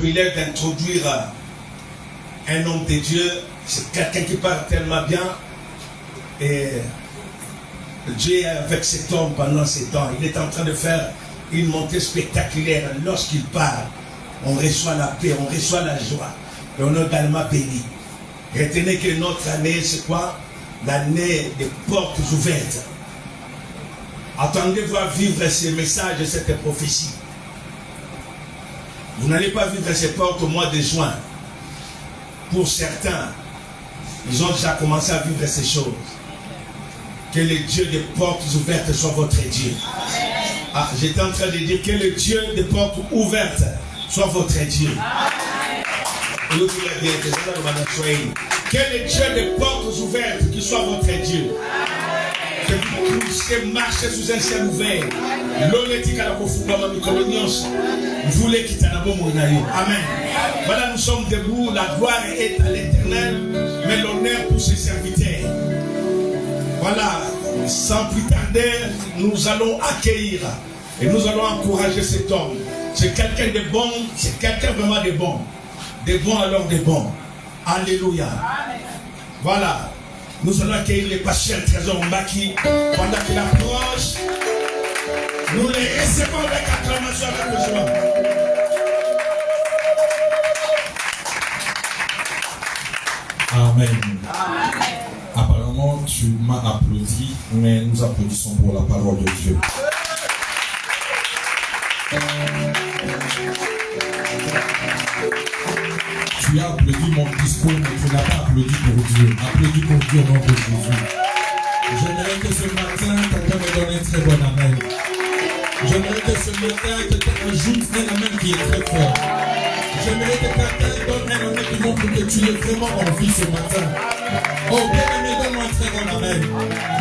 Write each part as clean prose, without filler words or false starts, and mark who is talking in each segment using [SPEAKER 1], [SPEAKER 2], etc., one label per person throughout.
[SPEAKER 1] privilège d'introduire un homme de Dieu. C'est quelqu'un qui parle tellement bien. Et Dieu est avec cet homme pendant ces temps. Il est en train de faire une montée spectaculaire. Lorsqu'il parle, on reçoit la paix, on reçoit la joie. Et on est également béni. Retenez que notre année, c'est quoi? L'année des portes ouvertes. Attendez-vous à vivre ces messages et cette prophétie. Vous n'allez pas vivre ces portes au mois de juin. Pour certains, ils ont déjà commencé à vivre ces choses. Que le Dieu des portes ouvertes soit votre Dieu. Ah, j'étais en train de dire que le Dieu des portes ouvertes soit votre Dieu. Que le Dieu des portes ouvertes qui soit votre Dieu. Que vous puissiez marcher sous un ciel ouvert. Amen. Voilà, nous sommes debout. La gloire est à l'Éternel, mais l'honneur pour ses serviteurs. Voilà, sans plus tarder, nous allons accueillir et nous allons encourager cet homme. C'est quelqu'un de bon, c'est quelqu'un vraiment de bon. De bon alors de bon. Alléluia. Voilà. Nous allons accueillir les pasteurs Trésor Mbaki pendant qu'il approche. Nous les recevons avec acclamation, avec joie.
[SPEAKER 2] Amen. Apparemment, tu m'as applaudi, mais nous applaudissons pour la parole de Dieu. Tu as applaudi mon discours, mais tu n'as pas applaudi pour Dieu. Applaudis pour Dieu au nom de Jésus. J'aimerais que ce matin, quelqu'un me donne un très bon amen. J'aimerais que ce matin, quelqu'un ajoute un amen qui est très fort. J'aimerais que quelqu'un donne un amen qui montre que tu es vraiment en vie ce matin. Oh, bien-aimé, donne-moi un très bon amen.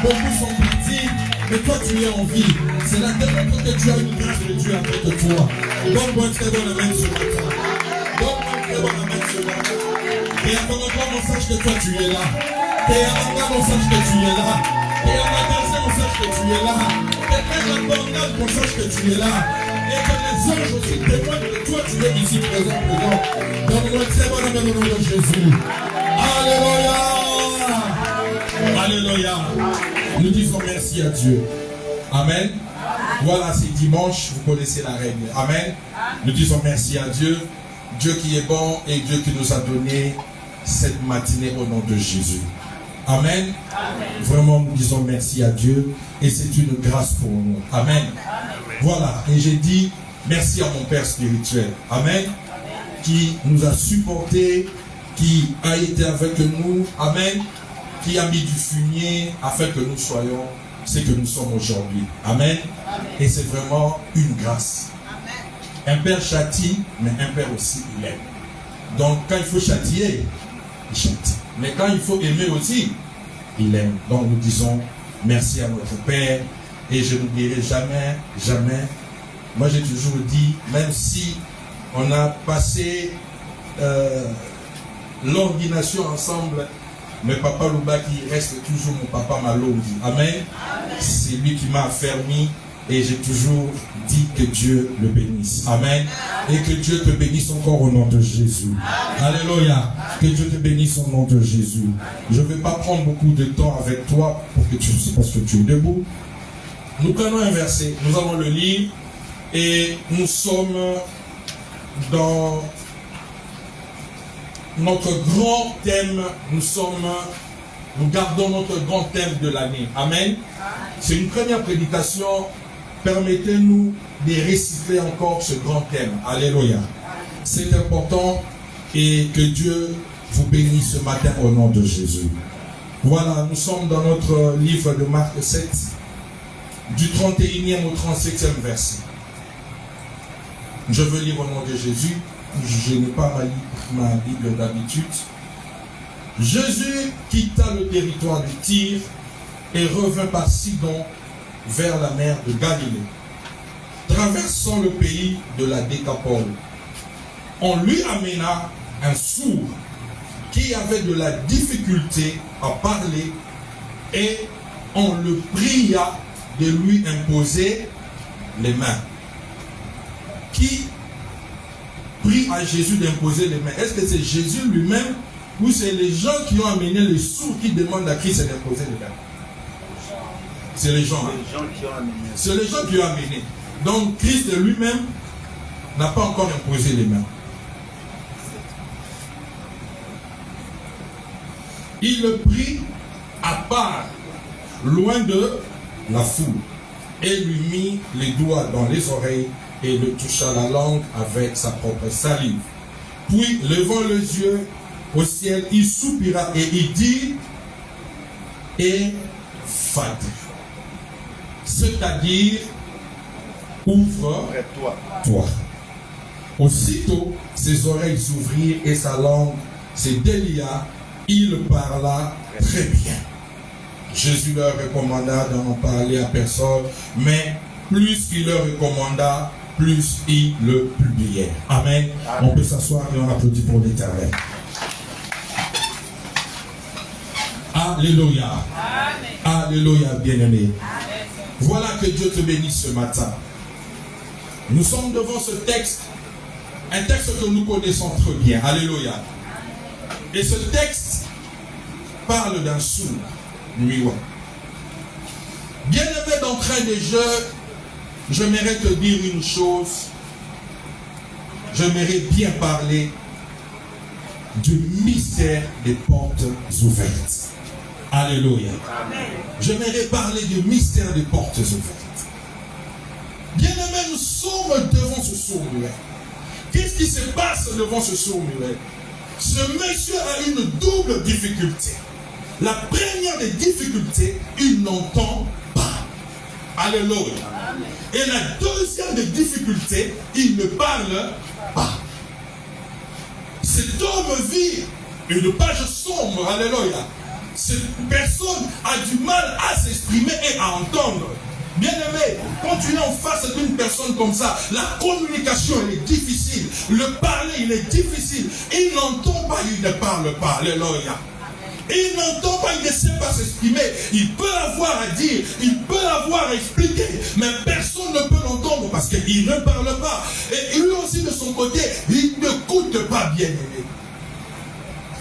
[SPEAKER 2] Beaucoup sont partis, mais toi tu es en vie. C'est la démontre que tu as une grâce de Dieu avec toi. Donne-moi un très bon amen ce matin. Donne-moi un très bon amen ce matin. Et à ton endroit, on sache que toi tu es là. Et à ma on sache que tu es là. Et à ma on sache que tu es là. Et même à ton âge, on sache que tu es là. Et que les anges aussi témoignent que toi tu es ici présent. Donne-moi un très bon amen au nom de Jésus. Alléluia. Alléluia. Nous disons merci à Dieu. Amen. Voilà, c'est dimanche, vous connaissez la règle. Amen. Nous disons merci à Dieu. Dieu qui est bon et Dieu qui nous a donné cette matinée au nom de Jésus. Amen. Vraiment, nous disons merci à Dieu et c'est une grâce pour nous. Amen. Voilà, et j'ai dit merci à mon Père spirituel. Amen. Qui nous a supportés, qui a été avec nous. Amen. Qui a mis du fumier afin que nous soyons ce que nous sommes aujourd'hui. Amen. Et c'est vraiment une grâce. Un père châtie, mais un père aussi il aime. Donc quand il faut châtier, il châtie. Mais quand il faut aimer aussi, il aime. Donc nous disons merci à notre Père. Et je n'oublierai jamais, jamais. Moi j'ai toujours dit, même si on a passé l'ordination ensemble, mais Papa Loubaki reste toujours mon papa Maloudi. Amen. C'est lui qui m'a affermi et j'ai toujours dit que Dieu le bénisse. Amen. Et que Dieu te bénisse encore au nom de Jésus. Alléluia. Que Dieu te bénisse au nom de Jésus. Je ne vais pas prendre beaucoup de temps avec toi pour que parce que tu es debout. Nous prenons un verset, nous allons le lire et nous sommes dans notre grand thème, nous gardons notre grand thème de l'année. Amen. C'est une première prédication. Permettez-nous de réciter encore ce grand thème. Alléluia. C'est important et que Dieu vous bénisse ce matin au nom de Jésus. Voilà, nous sommes dans notre livre de Marc 7, du 31e au 37e verset. Je veux lire au nom de Jésus. Je n'ai pas ma Bible d'habitude. Jésus quitta le territoire de Tyr et revint par Sidon vers la mer de Galilée. Traversant le pays de la Décapole, on lui amena un sourd qui avait de la difficulté à parler et on le pria de lui imposer les mains. Qui pris à Jésus d'imposer les mains? Est-ce que c'est Jésus lui-même ou c'est les gens qui ont amené les sourds qui demandent à Christ d'imposer les mains? C'est les gens. C'est les gens qui ont amené. Donc Christ lui-même n'a pas encore imposé les mains. Il le prit à part, loin de la foule, et lui mit les doigts dans les oreilles et le toucha la langue avec sa propre salive. Puis, levant les yeux au ciel, il soupira et il dit « Ephphatha », c'est-à-dire « ouvre-toi ». Aussitôt, ses oreilles s'ouvrirent et sa langue se délia. Il parla très bien. Jésus leur recommanda d'en parler à personne, mais plus il leur recommanda, plus ils le publièrent. Amen. Amen. On peut s'asseoir et on applaudit pour l'Éternel. Alléluia. Amen. Alléluia, bien-aimé. Voilà, que Dieu te bénisse ce matin. Nous sommes devant ce texte, un texte que nous connaissons très bien. Alléluia. Et ce texte parle d'un sourd muet. Bien-aimé, d'entrée de jeu, j'aimerais te dire une chose. J'aimerais bien parler du mystère des portes ouvertes. Alléluia. J'aimerais parler du mystère des portes ouvertes. Bien-aimé, nous sommes devant ce sourd muet. Qu'est-ce qui se passe devant ce sourd muet? Ce monsieur a une double difficulté. La première des difficultés, il n'entend pas. Alléluia. Et la deuxième des difficultés, il ne parle pas. Cet homme vit une page sombre. Alléluia. Cette personne a du mal à s'exprimer et à entendre. Bien-aimé, quand tu es en face d'une personne comme ça, la communication elle est difficile. Le parler, il est difficile. Il n'entend pas, il ne parle pas. Alléluia. Il n'entend pas, il ne sait pas s'exprimer. Il peut avoir à dire, il peut avoir à expliquer, mais personne ne peut l'entendre parce qu'il ne parle pas. Et lui aussi de son côté, il n'écoute pas, bien-aimé.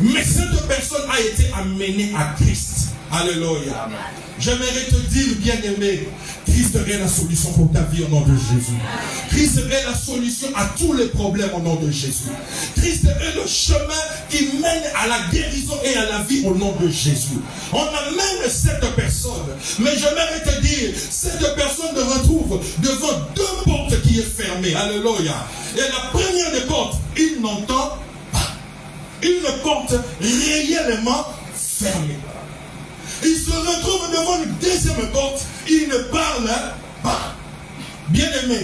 [SPEAKER 2] Mais cette personne a été amenée à Christ. Alléluia. J'aimerais te dire, bien-aimé, Christ est la solution pour ta vie au nom de Jésus. Christ est la solution à tous les problèmes au nom de Jésus. Christ est le chemin qui mène à la guérison et à la vie au nom de Jésus. On amène cette personne, mais j'aimerais te dire, cette personne se retrouve devant deux portes qui est fermée. Alléluia. Et la première des portes, il n'entend pas. Une porte réellement fermée. Il se retrouve devant une deuxième porte, il ne parle pas. Bien-aimé,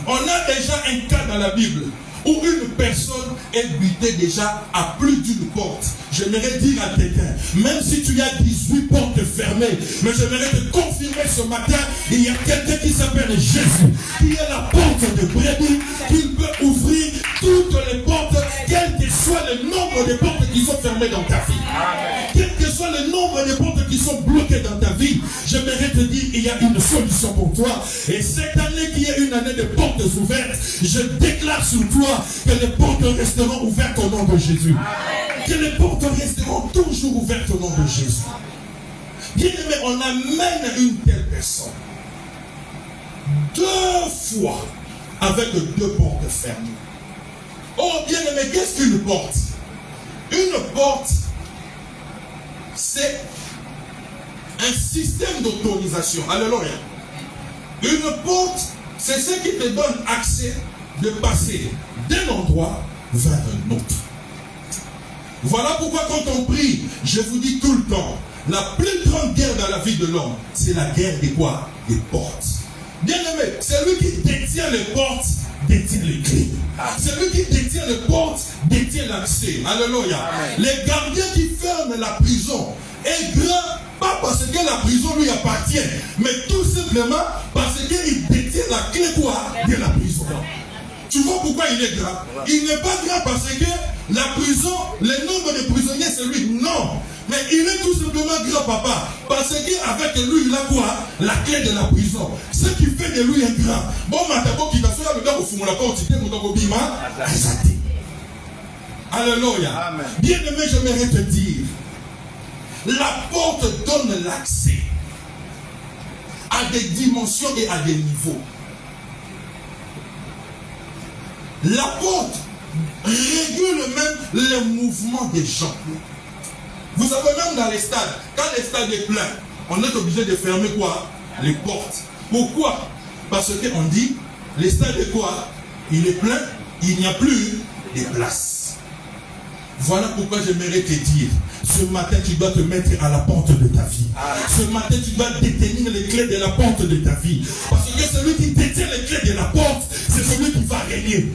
[SPEAKER 2] on a déjà un cas dans la Bible où une personne est butée déjà à plus d'une porte. J'aimerais dire à quelqu'un, même si tu as 18 portes fermées, mais j'aimerais te confirmer ce matin, il y a quelqu'un qui s'appelle Jésus, qui est la porte de brebis, qui peut ouvrir toutes les portes, quel que soit le nombre de portes qui sont fermées dans ta vie. Quel que soit le nombre de portes qui sont bloquées dans ta vie, j'aimerais te dire, il y a une solution pour toi. Et cette année qui est une année de portes ouvertes, je déclare sur toi que les portes resteront ouvertes au nom de Jésus. Que les portes resteront toujours ouvertes au nom de Jésus. Bien aimé, on amène une telle personne 2 fois avec 2 portes fermées. Oh bien aimé, qu'est-ce qu'une porte? Une porte, c'est un système d'autorisation. Alléluia. Une porte, c'est ce qui te donne accès de passer d'un endroit vers un autre. Voilà pourquoi quand on prie, je vous dis tout le temps, la plus grande guerre dans la vie de l'homme, c'est la guerre des quoi? Des portes. Bien aimé, celui qui détient les portes, détient les clés. Celui qui détient les portes, détient l'accès. Alléluia. Les gardiens qui ferment la prison est grand, pas parce que la prison lui appartient, mais tout simplement parce qu'il détient la clé quoi? De la prison. Tu vois pourquoi il est grand? Il n'est pas grand parce que la prison, le nombre de prisonniers c'est lui. Non. Mais il est tout simplement grand, papa. Parce qu'avec lui, il a quoi? La clé de la prison. Ce qui fait de lui un grand. Bon, matabo qui t'a fait le gars au fond, la porte, il est mon bima. Alléluia. Bien-aimé, j'aimerais te dire, la porte donne l'accès à des dimensions et à des niveaux. La porte régule même les mouvements des gens. Vous savez, même dans les stades, quand les stades est plein, on est obligé de fermer quoi? Les portes. Pourquoi? Parce qu'on dit, les stades est quoi? Il est plein, il n'y a plus de place. Voilà pourquoi j'aimerais te dire, ce matin tu dois te mettre à la porte de ta vie. Ce matin tu dois détenir les clés de la porte de ta vie. Parce que celui qui détient les clés de la porte, c'est celui qui va régner.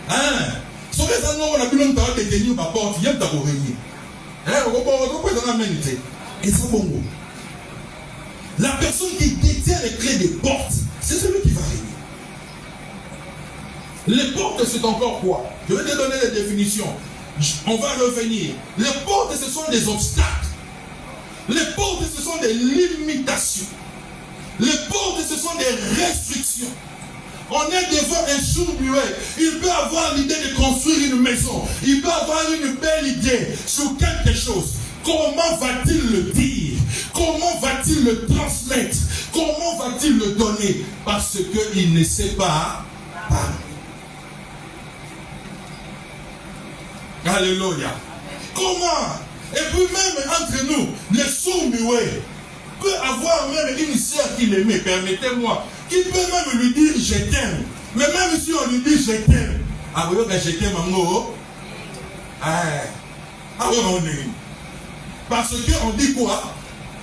[SPEAKER 2] Hein? Sur les anneaux, on a pu l'homme détenir ma porte, il y a d'abord régner. Et ça bon. La personne qui détient les clés des portes, c'est celui qui va régner. Les portes, c'est encore quoi? Je vais te donner les définitions. On va revenir. Les portes, ce sont des obstacles. Les portes, ce sont des limitations. Les portes, ce sont des restrictions. On est devant un sourd-muet. Il peut avoir l'idée de construire une maison. Il peut avoir une belle idée sur quelque chose. Comment va-t-il le dire? Comment va-t-il le transmettre? Comment va-t-il le donner? Parce qu'il ne sait pas parler. Alléluia. Comment? Et puis même entre nous, les sourds-muets peut avoir même une sœur qui l'aimait, permettez-moi, qui peut même lui dire je t'aime. Mais même si on lui dit je t'aime, ah oui, je t'aime, ah oui, on est. Parce qu'on dit quoi?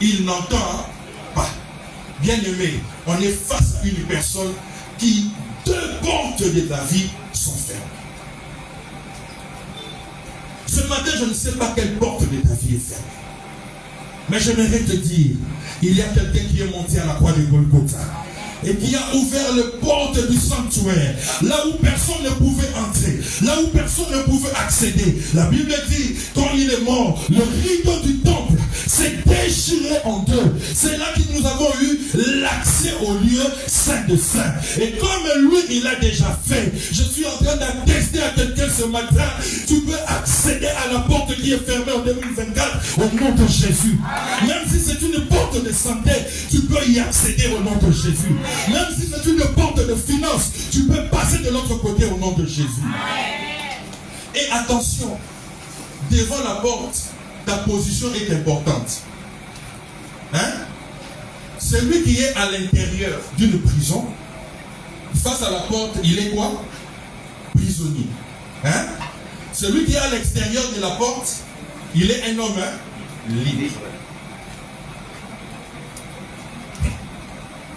[SPEAKER 2] Il n'entend pas. Bien aimé, on est face à une personne qui, deux portes de ta vie sont fermées. Ce matin, je ne sais pas quelle porte de ta vie est fermée. Mais j'aimerais te dire, il y a quelqu'un qui est monté à la croix de Golgotha et qui a ouvert les portes du sanctuaire, là où personne ne pouvait entrer, là où personne ne pouvait accéder. La Bible dit, quand il est mort, le rideau du temple s'est déchiré en deux. C'est là que nous avons eu l'accès au lieu saint de saint. Et comme lui, il a déjà fait, je suis en train d'attester à quelqu'un ce matin, tu peux accéder à la porte qui est fermée en 2024 au nom de Jésus. Même si c'est une porte de santé, tu peux y accéder au nom de Jésus. Même si c'est une porte de finance, tu peux passer de l'autre côté au nom de Jésus. Et attention, devant la porte, ta position est importante. Hein? Celui qui est à l'intérieur d'une prison, face à la porte, il est quoi? Prisonnier. Hein? Celui qui est à l'extérieur de la porte, il est un homme libre.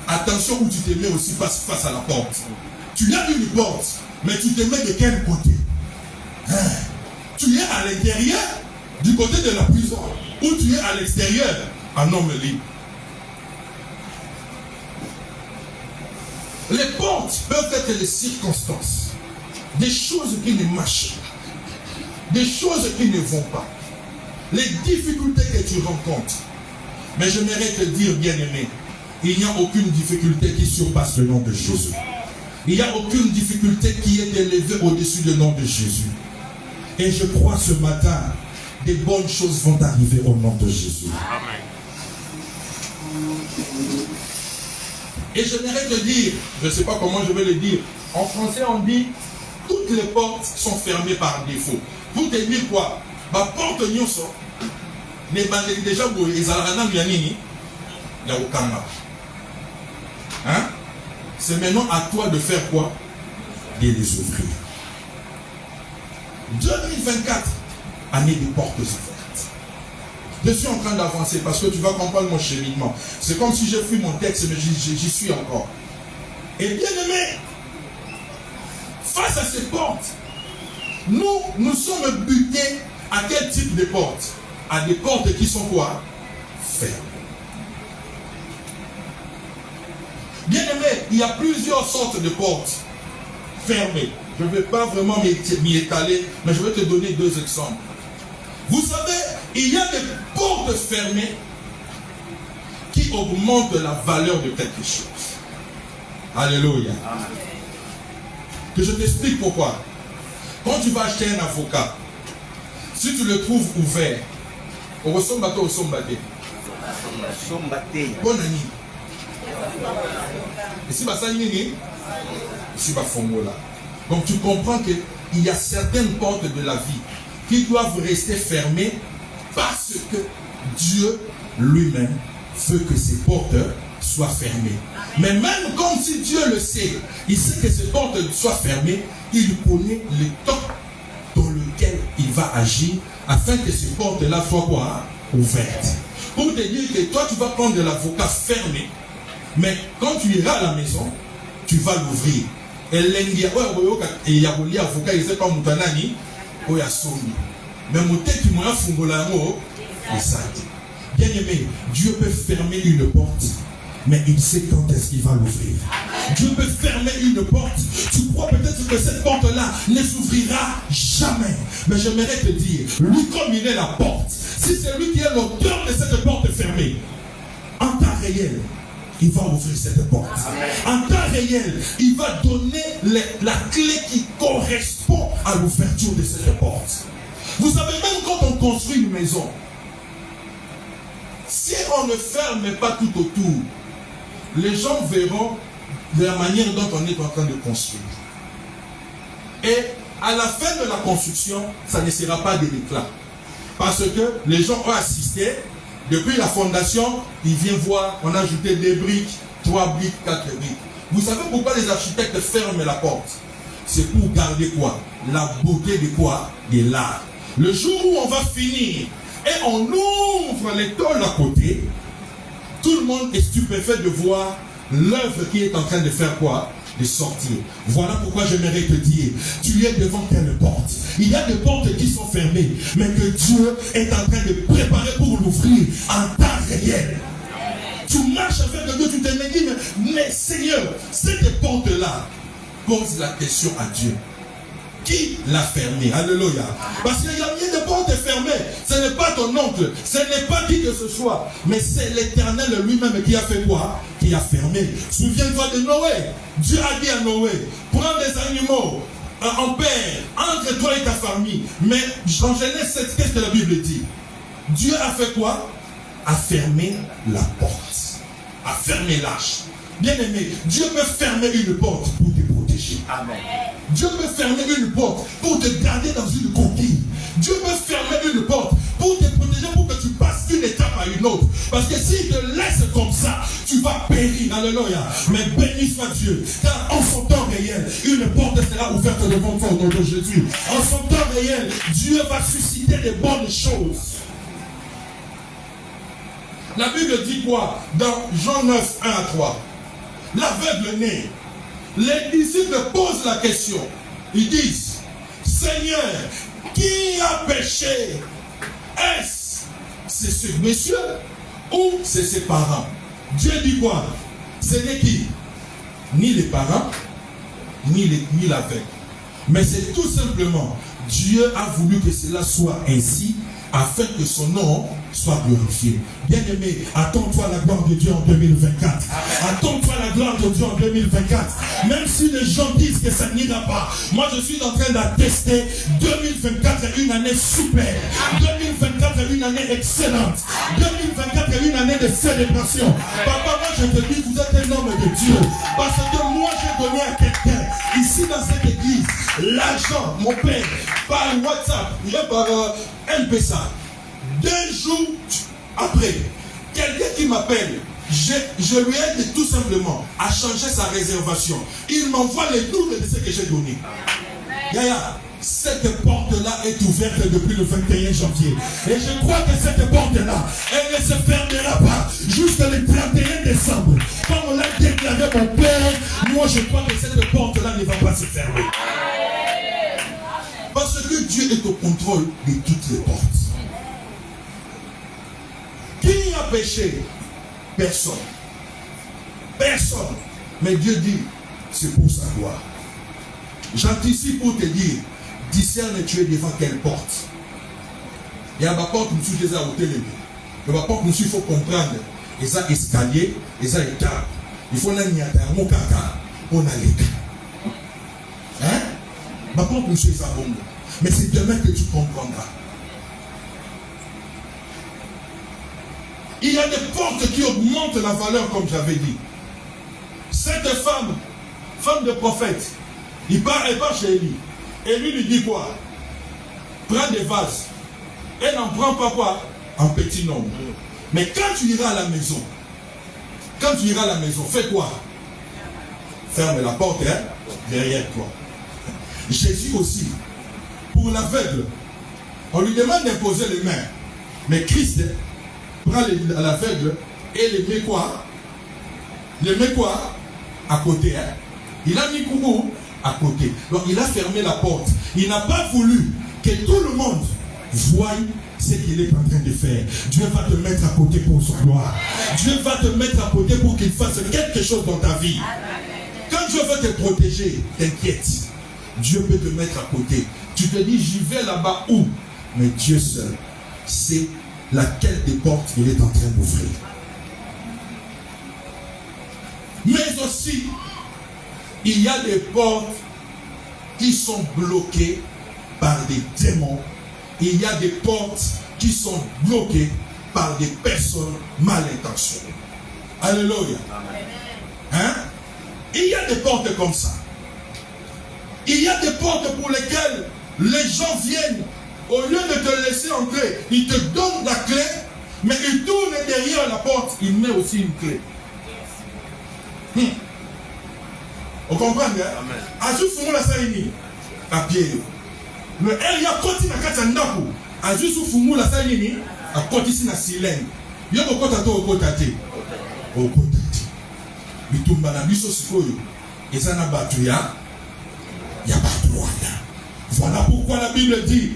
[SPEAKER 2] Attention où tu te mets aussi face à la porte. Tu as une porte, mais tu te mets de quel côté? Hein? Tu es à l'intérieur, du côté de la prison, ou tu es à l'extérieur, un homme libre. Les portes peuvent être les circonstances, des choses qui ne marchent pas, des choses qui ne vont pas, les difficultés que tu rencontres. Mais j'aimerais te dire, bien-aimé, il n'y a aucune difficulté qui surpasse le nom de Jésus. Il n'y a aucune difficulté qui est élevée au-dessus du nom de Jésus. Et je crois ce matin, des bonnes choses vont arriver au nom de Jésus. Amen. Et j'aimerais te dire, je ne sais pas comment je vais le dire, en français on dit, toutes les portes sont fermées par défaut. Pour te dire quoi? Ma porte nyoso, ne bandeli déjà vous, ils allaient il y a aucun mal. Hein? C'est maintenant à toi de faire quoi? De les ouvrir. 2024, année des portes ouvertes. Je suis en train d'avancer parce que tu vas comprendre mon cheminement. C'est comme si j'ai fui mon texte, mais j'y suis encore. Et bien aimé, face à ces portes, nous sommes butés à quel type de portes? À des portes qui sont quoi? Fermées. Bien aimé, il y a plusieurs sortes de portes fermées. Je ne vais pas vraiment m'y étaler, mais je vais te donner deux exemples. Vous savez, il y a des portes fermées qui augmentent la valeur de quelque chose. Alléluia. Que je t'explique pourquoi. Quand tu vas acheter un avocat, Si tu le trouves ouvert, au ressemble au sombaté. Bonne année. Et si ça nini, ici va fongola. Donc tu comprends qu'il y a certaines portes de la vie qui doivent rester fermées parce que Dieu lui-même veut que ces portes soient fermées. Mais même comme si Dieu le sait, il sait que ces portes soient fermées, il connaît le temps dans lequel il va agir afin que ces portes-là soient quoi? Ouvertes. Pour te dire que toi tu vas prendre de l'avocat fermé, mais quand tu iras à la maison, tu vas l'ouvrir. Et l'endia, il y a un avocat, il sait pas moutanani, il y a somi. Mais mon tête, tu m'as fungola mot, et ça. Bien aimé, Dieu peut fermer une porte, mais il sait quand est-ce qu'il va l'ouvrir. Dieu peut fermer une porte. Tu crois peut-être que cette porte-là ne s'ouvrira jamais. Mais j'aimerais te dire, lui comme il est la porte, si c'est lui qui est l'auteur de cette porte fermée, en temps réel, il va ouvrir cette porte. En temps réel, il va donner la clé qui correspond à l'ouverture de cette porte. Vous savez, même quand on construit une maison, si on ne ferme pas tout autour, les gens verront de la manière dont on est en train de construire. Et à la fin de la construction, ça ne sera pas de l'éclat. Parce que les gens ont assisté, depuis la fondation, ils viennent voir, on a ajouté des briques, 3 briques, 4 briques. Vous savez pourquoi les architectes ferment la porte? C'est pour garder quoi? La beauté de quoi? De l'art. Le jour où on va finir et on ouvre les tôles à côté, tout le monde est stupéfait de voir l'œuvre qui est en train de faire quoi? De sortir. Voilà pourquoi j'aimerais te dire, tu es devant quelle porte? Il y a des portes qui sont fermées, mais que Dieu est en train de préparer pour l'ouvrir en temps réel. Tu marches avec Dieu, tu te dis, mais Seigneur, cette porte-là, pose la question à Dieu. Qui l'a fermé? Alléluia. Parce qu'il y a bien des portes fermées. Ce n'est pas ton oncle, ce n'est pas qui que ce soit, mais c'est l'Éternel lui-même qui a fait quoi? Qui a fermé. Souviens-toi de Noé. Dieu a dit à Noé, prends des animaux en paire entre toi et ta famille. Mais en Genèse 7, qu'est-ce que la Bible dit? Dieu a fait quoi? A fermé la porte. A fermé l'arche. Bien aimé, Dieu peut fermer une porte pour te protéger. Amen. Dieu peut fermer une porte pour te garder dans une coquille. Dieu peut fermer une porte pour te protéger, pour que tu passes d'une étape à une autre. Parce que s'il te laisse comme ça, tu vas périr. Alléluia. Mais béni soit Dieu. Car en son temps réel, une porte sera ouverte devant toi au nom de Jésus. En son temps réel, Dieu va susciter des bonnes choses. La Bible dit quoi? Dans Jean 9, 1 à 3. L'aveugle né. Les disciples posent la question. Ils disent, Seigneur, qui a péché? Est-ce c'est ce monsieur ou c'est ses parents? Dieu dit quoi? Ce n'est qui? Ni les parents, ni l'aveugle. Mais c'est tout simplement, Dieu a voulu que cela soit ainsi, afin que son nom soit glorifié. Bien-aimé, attends-toi à la gloire de Dieu en 2024. Attends-toi à la gloire de Dieu en 2024. Même si les gens disent que ça n'ira pas, moi je suis en train d'attester 2024 est une année super. 2024 est une année excellente. 2024 est une année de célébration. Papa, moi je te dis, vous êtes un homme de Dieu. Parce que moi j'ai donné à quelqu'un, ici dans cette église, l'argent, mon père, par WhatsApp, par M-Pesa. 2 jours après, quelqu'un qui m'appelle, je lui aide tout simplement à changer sa réservation. Il m'envoie les doubles de ce que j'ai donné. Yaya, cette porte-là est ouverte depuis le 21 janvier. Et je crois que cette porte-là, elle ne se fermera pas jusqu'au 31 décembre. Comme on l'a déclaré mon père, moi je crois que cette porte-là ne va pas se fermer. Parce que Dieu est au contrôle de toutes les portes. Qui a péché? Personne. Personne. Mais Dieu dit, c'est pour sa gloire. J'anticipe pour te dire, discerne tu es devant quelle porte? Il y a ma porte, nous déjà au télé. Ma porte, nous il faut comprendre. Et ça, escalier, et ça, étape. Il faut n'aller à mon caca, on a l'état. Hein? Ma porte, nous ça bombe. Mais c'est demain que tu comprendras. Il y a des portes qui augmentent la valeur, comme j'avais dit. Cette femme de prophète, elle part chez Élie. Et lui dit quoi? Prends des vases. Elle n'en prend pas quoi? En petit nombre. Mais quand tu iras à la maison, fais quoi? Ferme la porte derrière toi. Jésus aussi, pour l'aveugle, on lui demande d'imposer les mains. Mais Christ prend l'aveugle et les met quoi? À côté. Il a mis Kougou à côté. Donc il a fermé la porte. Il n'a pas voulu que tout le monde voie ce qu'il est en train de faire. Dieu va te mettre à côté pour son gloire. Dieu va te mettre à côté pour qu'il fasse quelque chose dans ta vie. Quand Dieu veut te protéger, t'inquiète. Dieu peut te mettre à côté. Tu te dis, j'y vais là-bas où? Mais Dieu seul sait laquelle des portes il est en train d'ouvrir. Mais aussi, il y a des portes qui sont bloquées par des démons. Il y a des portes qui sont bloquées par des personnes mal intentionnées. Alléluia. Hein? Il y a des portes comme ça. Il y a des portes pour lesquelles les gens viennent. Au lieu de te laisser entrer, ils te donnent la clé, mais ils tournent derrière la porte, ils mettent aussi une clé. Vous comprenez? Amen. La saini, à pied. Le Elia continue à Katsandaku. Azusu fumu la saini, à côté na silène. Yoko kota to okotate. Okotate. Bitumba na biso sikoyo. Ezana batuya. Ya batuya. Voilà pourquoi la Bible dit,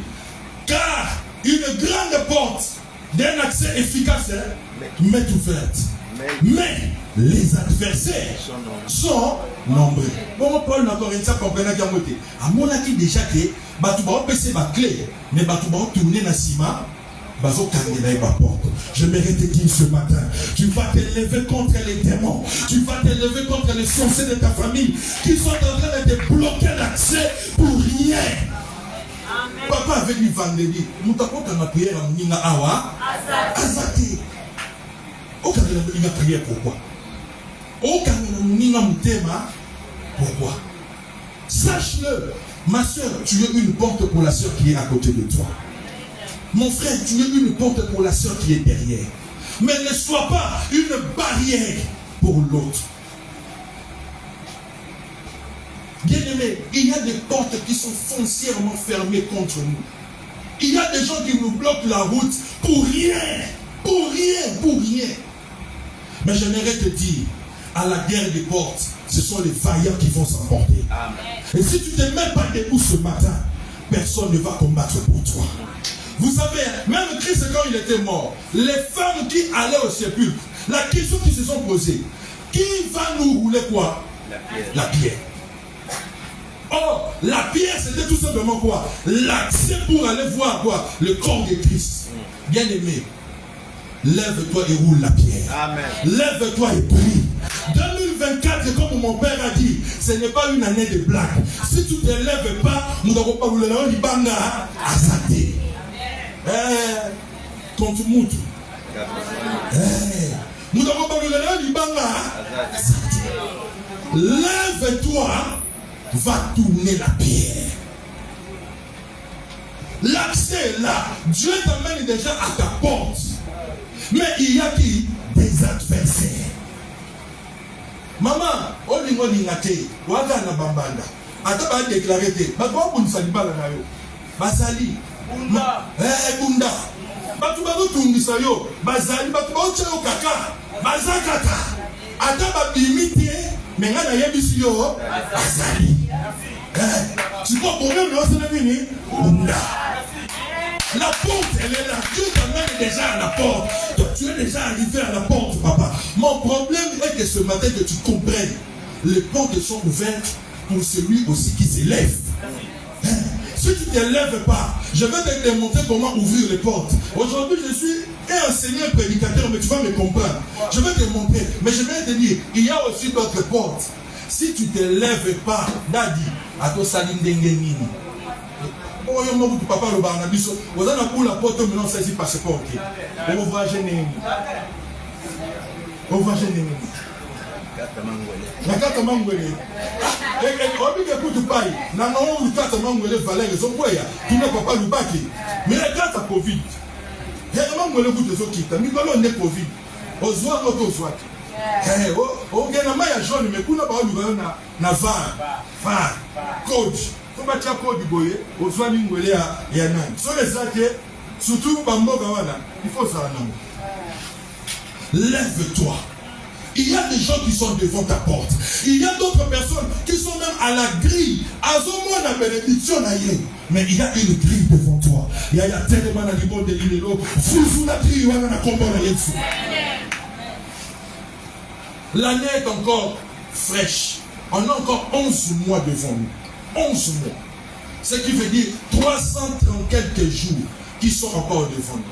[SPEAKER 2] car une grande porte d'un accès efficace m'est ouverte. Mais les adversaires sont nombreux. Bon, Paul n'a encore une fois compris à mon avis déjà que Batouba PC ma clé, mais Batouba tourner na ciment. Je mérite de dire ce matin, tu vas t'élever contre les démons, tu vas t'élever contre les sorciers de ta famille qui sont en train de te bloquer l'accès pour rien. Amen. Papa avec lui vendredi, nous t'avons dans la prière à Mouninga Awa, Azati. Aucun de la prière pourquoi? Aucun de la Mouninga Moutema pourquoi? Sache-le, ma soeur, tu es une porte pour la soeur qui est à côté de toi. Mon frère, tu es une porte pour la soeur qui est derrière. Mais ne sois pas une barrière pour l'autre. Bien-aimés, il y a des portes qui sont foncièrement fermées contre nous. Il y a des gens qui nous bloquent la route pour rien. Pour rien, pour rien. Mais j'aimerais te dire, à la guerre des portes, ce sont les vaillants qui vont s'emporter. Et si tu ne te mets pas debout ce matin, personne ne va combattre pour toi. Vous savez, même Christ, quand il était mort, les femmes qui allaient au sépulcre, la question qu'ils se sont posées, qui va nous rouler quoi? La pierre. Or, la pierre, c'était tout simplement quoi? L'accès pour aller voir quoi? Le corps de Christ. Bien-aimé, lève-toi et roule la pierre. Amen. Lève-toi et prie. 2024, comme mon père a dit, ce n'est pas une année de blague. Si tu ne te lèves pas, nous n'avons pas voulu le banga à santé. Contre Moutou. Nous n'avons pas voulu le banga à santé. Lève-toi, va tourner la pierre. L'accès est là. Dieu t'amène déjà à ta porte. Mais il y a qui? Des adversaires. Maman, on dit qu'on dit Waga na bambanda. Attends, on déclaré te. Bakwa pour nous saluer la nayo. Basali. Bunda. Bunda. Batuba tungisa yo. Basali batuba ocho kaka. Bazakata. Attends, babimite. Mais ngana yebisi yo. Basali. Tu vois problème là c'est nini? Bunda. La porte, elle est là. Dieu t'amène déjà à la porte. Donc, tu es déjà arrivé à la porte, papa. Mon problème est que ce matin, que tu comprennes. Les portes sont ouvertes pour celui aussi qui s'élève. Si tu ne te lèves pas, je vais te démontrer comment ouvrir les portes. Aujourd'hui, je suis un enseignant prédicateur, mais tu vas me comprendre. Je vais te montrer. Mais je vais te dire, il y a aussi d'autres portes. Si tu ne te lèves pas, Dadi, à toi saline dengenini. Oh, il y a papa le barnabiso. Vous avez pour la porte, maintenant, c'est passeport. On va gêner. On va gêner. La carte mangouele. On dit que pour tout paille. N'a pas eu carte mangouele valeur. Ils ont quoi ya? Tu n'as pas le baki. Mais la carte à Covid. Il y a mangouele pour des autres qui t'ont mis ballon de Covid. Aux soirs, aux soirs. On gagne un maillot jaune, mais pour ne pas le voir na va coach. Comment tu as code boye? Aux soirs mangouele ya nan. Sur les athées, surtout bambo gawana. Il faut ça non. Lève-toi. Il y a des gens qui sont devant ta porte. Il y a d'autres personnes qui sont même à la grille. À ce moment, la bénédiction ailleurs. Mais il y a une grille devant toi. Il y a tellement de monde de l'île. L'année est encore fraîche. On a encore 11 mois devant nous. 11 mois. Ce qui veut dire 330 quelques jours qui sont encore devant nous.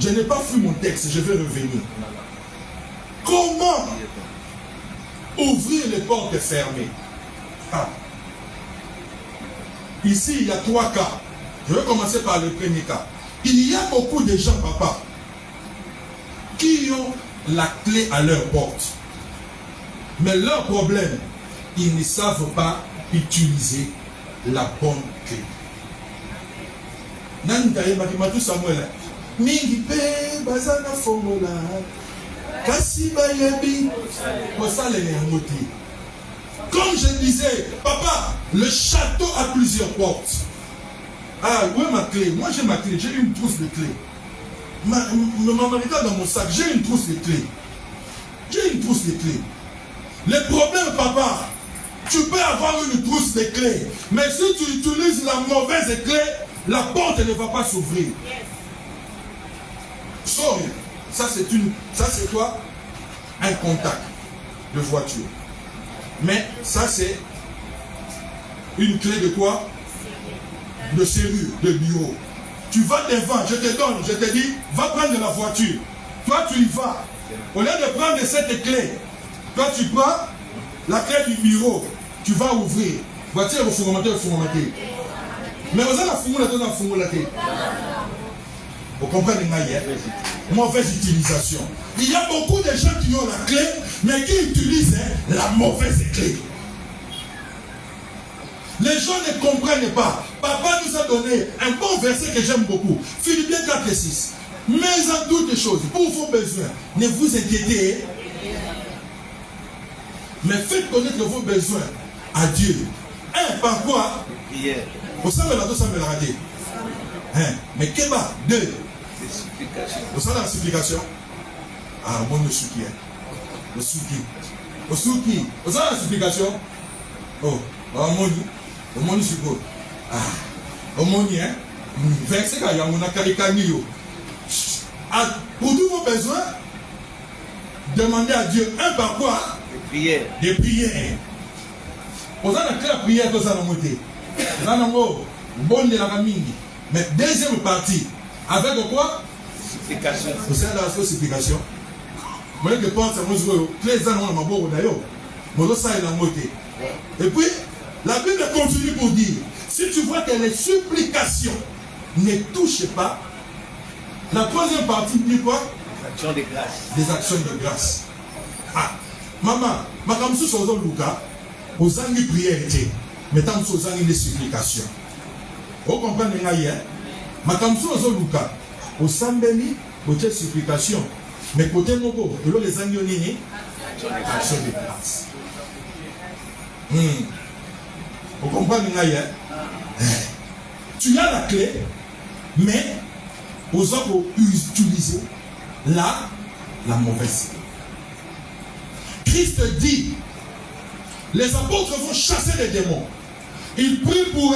[SPEAKER 2] Je n'ai pas fui mon texte, je vais revenir. Comment ouvrir les portes fermées? Ici, il y a 3 cas. Je vais commencer par le premier cas. Il y a beaucoup de gens, papa, qui ont la clé à leur porte. Mais leur problème, ils ne savent pas utiliser la bonne clé. Mingi pe bazana fongola kasi bayebi posale ngoti. Comme je disais, papa, le château a plusieurs portes. Ah, où est ma clé? Moi j'ai ma clé, j'ai une trousse de clés. Ma regarde dans mon sac, j'ai une trousse de clés. J'ai une trousse de clés. Le problème, papa, tu peux avoir une trousse de clés, mais si tu utilises la mauvaise clé, la porte ne va pas s'ouvrir. Sorry. Ça c'est quoi? Un contact de voiture. Mais ça c'est une clé de quoi? De serrure, de bureau. Tu vas devant, je te donne, je te dis, va prendre la voiture. Toi tu y vas. Au lieu de prendre cette clé, toi tu prends la clé du bureau. Tu vas ouvrir. Voiture, vous fourmentez. Mais vous avez la fourmoulaté. Vous comprenez, mauvaise utilisation. Il y a beaucoup de gens qui ont la clé, mais qui utilisent la mauvaise clé. Les gens ne comprennent pas. Papa nous a donné un bon verset que j'aime beaucoup. Philippiens 4 et 6. Mais en toutes choses, pour vos besoins, ne vous inquiétez. Mais faites connaître vos besoins à Dieu. Par quoi? Vous savez la dose, ça me l'a raté. Mais qu'est-ce que 2? Vous savez la supplication? Ah, bon, le souki. Le souki. Vous savez la supplication? Oh, au monde, suppose. Ah, au monde, hein? Verset quand il y a mon akarikani. Pour tous vos besoins, demandez à Dieu. Par quoi? Des prières. Vous avez la clé à prière que ça a monté. Vous avez bon de la famille. Mais deuxième partie, avec quoi? Supplication. Vous savez la supplication? Vous voyez que pense à moi, les ans, on a beaucoup d'ailleurs. Mais ça, il a monté. Et puis, la Bible continue pour dire, si tu vois que les supplications ne touchent pas, la troisième partie dit quoi? Des actions de grâce. Des actions de grâce. Ah, maman, ma comme si sur Luca, aux années prières, mais tant que aux années de supplication. Vous comprenez, ma comme si sur Luca, au Sambeli, aux supplication. Mais côté Mogo, les années de action de grâce. Vous comprenez, tu as la clé, mais aux hommes pour utiliser la mauvaise. Christ dit, les apôtres vont chasser les démons. Ils prient pour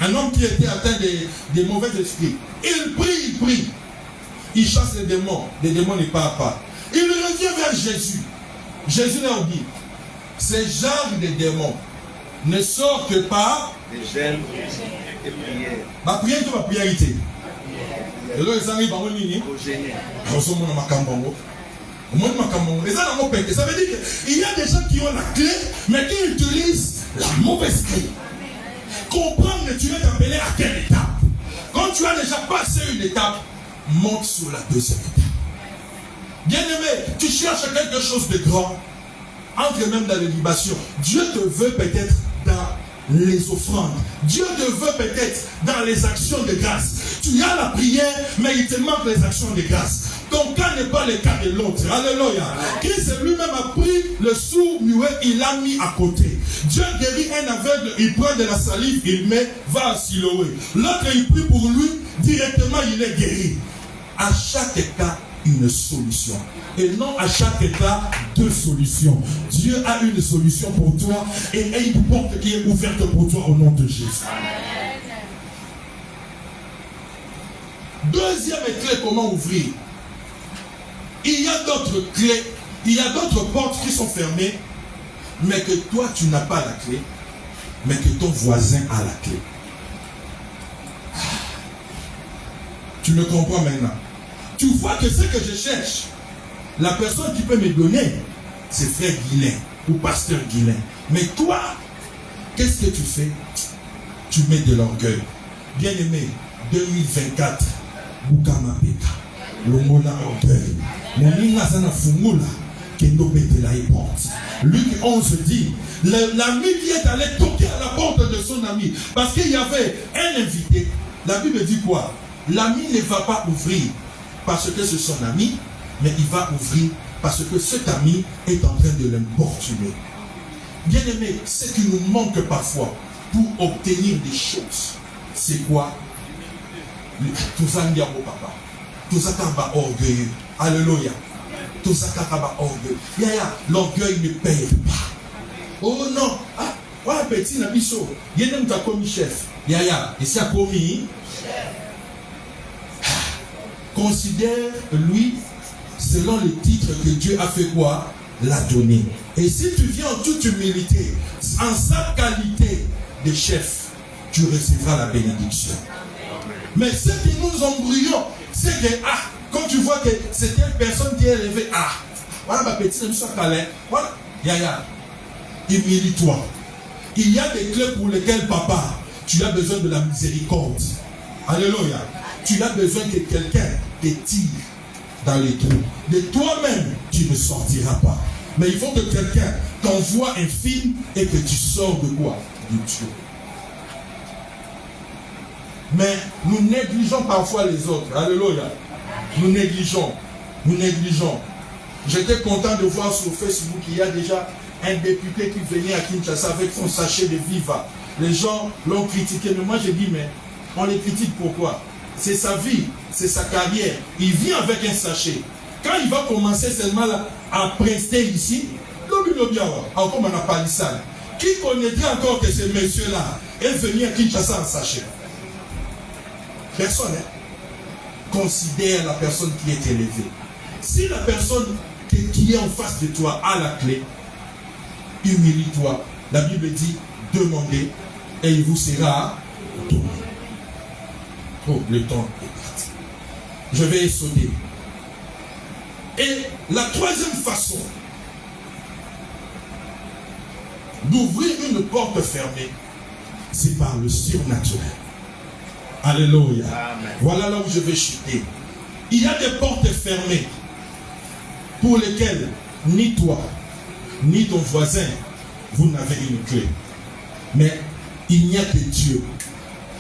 [SPEAKER 2] un homme qui était atteint des mauvais esprits. Il prie. Il chasse les démons ne partent pas. Il revient vers Jésus. Jésus leur dit, ces genres de démons ne sortent pas des gènes et prières. Ma prière est ma priorité. Et là, ils arrivent à mon ligne. Ça veut dire qu'il y a des gens qui ont la clé, mais qui utilisent la mauvaise clé. Comprendre que tu es appelé à quelle étape. Quand tu as déjà passé une étape, monte sur la deuxième étape. Bien-aimé, tu cherches quelque chose de grand. Entre même dans les libations. Dieu te veut peut-être dans les offrandes. Dieu te veut peut-être dans les actions de grâce. Tu as la prière, mais il te manque les actions de grâce. Ton cas n'est pas le cas de l'autre. Alléluia. Christ lui-même a pris le sourd muet, il l'a mis à côté. Dieu guérit un aveugle, il prend de la salive, il met, va à Siloé. L'autre, il prie pour lui, directement il est guéri. À chaque cas, une solution. Et non à chaque état, deux solutions. Dieu a une solution pour toi et une porte qui est ouverte pour toi au nom de Jésus. Deuxième clé, comment ouvrir? Il y a d'autres clés, il y a d'autres portes qui sont fermées, mais que toi tu n'as pas la clé, mais que ton voisin a la clé. Tu le comprends maintenant. Tu vois que ce que je cherche, la personne qui peut me donner, c'est frère Guilain ou pasteur Guilain. Mais toi, qu'est-ce que tu fais? Tu mets de l'orgueil. Bien aimé, 2024, Boukama Peka, le mona orgueil. Mon inazana fumula, kendo bete la porte. Luc 11 dit, l'ami qui est allé toquer à la porte de son ami, parce qu'il y avait un invité. La Bible dit quoi? L'ami ne va pas ouvrir parce que c'est son ami, mais il va ouvrir parce que cet ami est en train de l'importuner. Bien aimé, ce qui nous manque parfois pour obtenir des choses, c'est quoi? Tout ça n'y a pas papa. Tout ça kaba orgueilleux. Alléluia. Tout ça kaba orgueilleux. L'orgueil ne paye pas. Oh non. Ah, ouais, petit nabiso. Il y a un commis chef. Et c'est un commis chef. Considère lui selon le titre que Dieu a fait quoi? L'a donné. Et si tu viens en toute humilité, en sa qualité de chef, tu recevras la bénédiction. Mais ce que nous embrouillons, c'est que quand tu vois que c'est telle personne qui est élevée, voilà ma petite, voilà, humilie-toi. Il y a des clés pour lesquelles, papa, tu as besoin de la miséricorde. Alléluia. Tu as besoin que quelqu'un te tire dans les trous. De toi-même, tu ne sortiras pas. Mais il faut que quelqu'un t'envoie un film et que tu sors de quoi? Du Dieu. Mais nous négligeons parfois les autres. Alléluia. Nous négligeons. Nous négligeons. J'étais content de voir sur Facebook qu'il y a déjà un député qui venait à Kinshasa avec son sachet de Viva. Les gens l'ont critiqué. Mais moi j'ai dit, mais on les critique pourquoi? C'est sa vie, c'est sa carrière. Il vient avec un sachet. Quand il va commencer seulement à prester ici, encore on n'a pas dit ça. Qui connaîtrait encore que ce monsieur-là est venu à Kinshasa en sachet? Personne. Considère la personne qui est élevée. Si la personne qui est en face de toi a la clé, humilie-toi. La Bible dit, demandez et il vous sera donné. Oh, le temps est parti. Je vais sauter. Et la troisième façon d'ouvrir une porte fermée, c'est par le surnaturel. Alléluia. Amen. Voilà là où je vais chuter. Il y a des portes fermées pour lesquelles ni toi, ni ton voisin, vous n'avez une clé. Mais il n'y a que Dieu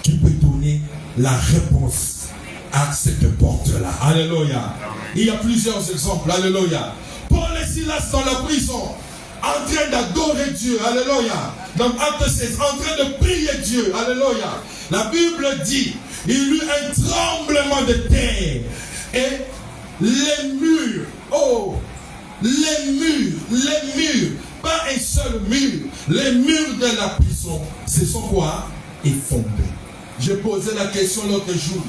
[SPEAKER 2] qui peut donner la réponse à cette porte-là. Alléluia. Il y a plusieurs exemples. Alléluia. Paul et Silas dans la prison, en train d'adorer Dieu. Alléluia. Dans Acte 16, en train de prier Dieu. Alléluia. La Bible dit, il y eut un tremblement de terre. Et les murs, les murs, pas un seul mur, les murs de la prison, ce sont quoi? Effondrés. J'ai posé la question l'autre jour.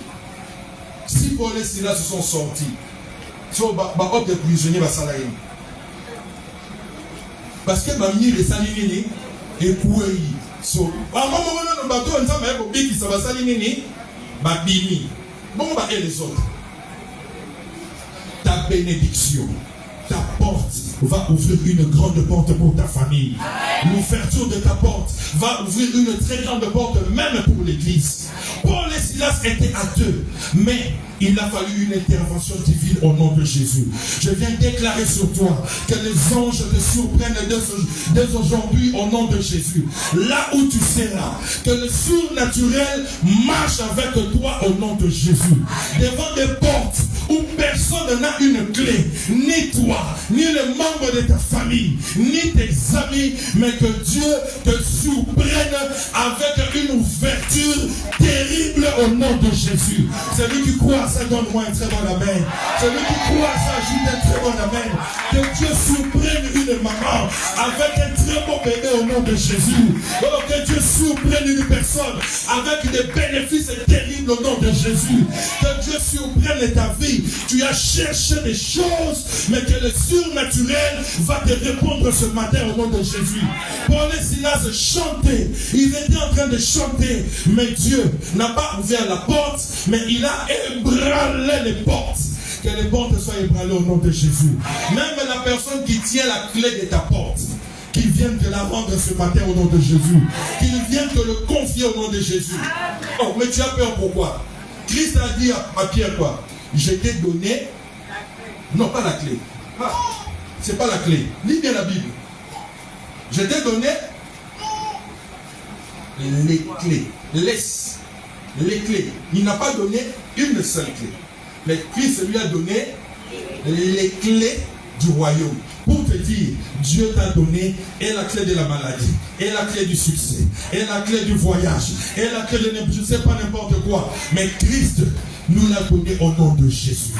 [SPEAKER 2] Si Paul et Silas se sont sortis, des prisonniers salariés. Parce que ma mire est salinée et pour so, à un moment donné, le bateau, on s'en ça va saliner, bini. Bon, et les autres. Ta bénédiction ta porte va ouvrir une grande porte pour ta famille. L'ouverture de ta porte va ouvrir une très grande porte même pour l'église. Paul et Silas étaient à deux, mais il a fallu une intervention divine au nom de Jésus. Je viens déclarer sur toi que les anges te surprennent dès aujourd'hui au nom de Jésus. Là où tu seras, que le surnaturel marche avec toi au nom de Jésus. Devant des portes où personne n'a une clé, ni toi, ni les membres de ta famille, ni tes amis, mais que Dieu te surprenne avec une ouverture terrible au nom de Jésus. Celui qui croit, ça donne-moi un très bon amen. Celui qui croit, ça ajoute un très bon amen. Que Dieu surprenne une maman avec un très beau bébé au nom de Jésus. Oh, que Dieu surprenne une personne avec des bénéfices terribles au nom de Jésus. Que Dieu surprenne ta vie. Tu as cherché des choses, mais que le surnaturel va te répondre ce matin au nom de Jésus. Paul et Silas chantaient. Ils étaient en train de chanter, mais Dieu n'a pas ouvert la porte, mais il a ébranlé les portes. Que les portes soient ébranlées au nom de Jésus. Même la personne qui tient la clé de ta porte, qu'il vienne te la rendre ce matin au nom de Jésus. Qu'il vienne te le confier au nom de Jésus. Oh, mais tu as peur pourquoi? Christ a dit à Pierre quoi? Je t'ai donné, non pas la clé. Ah, c'est pas la clé. Lis bien la Bible. Je t'ai donné les clés. Laisse les clés. Il n'a pas donné une seule clé. Mais Christ lui a donné les clés du royaume. Pour te dire, Dieu t'a donné et la clé de la maladie, et la clé du succès, et la clé du voyage, et la clé de je ne sais pas n'importe quoi. Mais Christ nous l'a donné au nom de Jésus.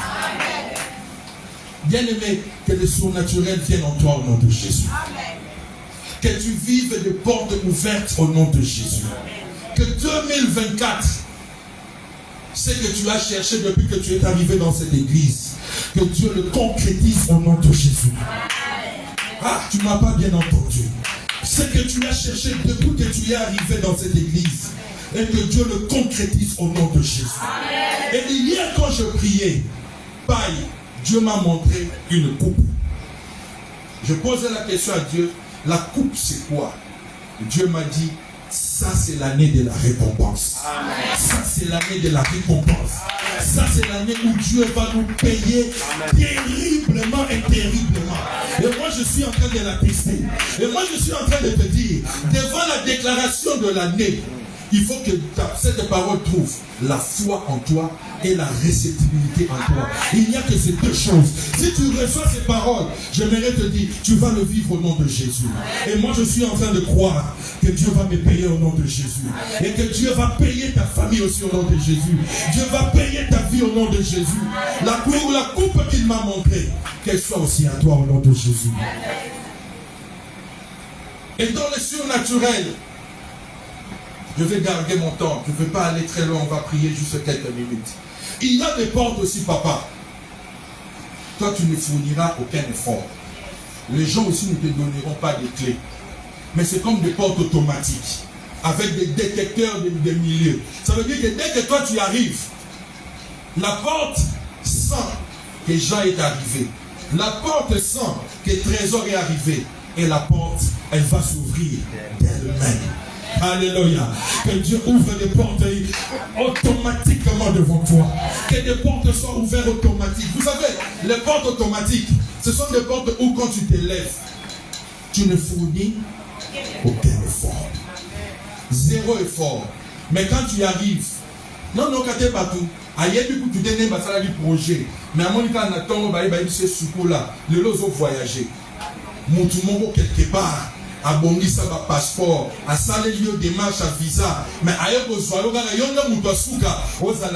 [SPEAKER 2] Bien-aimé, que le surnaturel vienne en toi au nom de Jésus. Que tu vives de portes ouvertes au nom de Jésus. Que 2024, ce que tu as cherché depuis que tu es arrivé dans cette église, que Dieu le concrétise au nom de Jésus. Ah, tu ne m'as pas bien entendu. Ce que tu as cherché depuis que tu es arrivé dans cette église, et que Dieu le concrétise au nom de Jésus. Et hier quand je priais, paille, Dieu m'a montré une coupe. Je posais la question à Dieu, la coupe c'est quoi? Dieu m'a dit, ça c'est l'année de la récompense. Ça c'est l'année de la récompense. Ça c'est l'année où Dieu va nous payer terriblement et terriblement. Et moi je suis en train de la tester. Et moi je suis en train de te dire, devant la déclaration de l'année, il faut que cette parole trouve la foi en toi et la réceptibilité en toi. Il n'y a que ces deux choses. Si tu reçois ces paroles, j'aimerais te dire, tu vas le vivre au nom de Jésus. Et moi je suis en train de croire que Dieu va me payer au nom de Jésus. Et que Dieu va payer ta famille aussi au nom de Jésus. Dieu va payer ta vie au nom de Jésus. La coupe qu'il m'a montrée, qu'elle soit aussi à toi au nom de Jésus. Et dans le surnaturel, je vais garder mon temps, je ne vais pas aller très loin, on va prier juste quelques minutes. Il y a des portes aussi, papa. Toi, tu ne fourniras aucun effort. Les gens aussi ne te donneront pas des clés. Mais c'est comme des portes automatiques, avec des détecteurs de milieux. Ça veut dire que dès que toi tu arrives, la porte sent que Jean est arrivé. La porte sent que Trésor est arrivé. Et la porte, elle va s'ouvrir d'elle-même. Alléluia. Que Dieu ouvre des portes automatiquement devant toi. Que des portes soient ouvertes automatiquement. Vous savez, les portes automatiques, ce sont des portes où quand tu te lèves, tu ne fournis aucun effort. Zéro effort. Mais quand tu arrives, non, quand tu es partout, ailleurs tu t'es né à du projet. Mais à mon cas, on attend, c'est ce là. Le lot voyager. Mon tout le monde quelque part. A bondi ça va passeport, à saler lieu démarche à visa, mais ailleurs que soit on a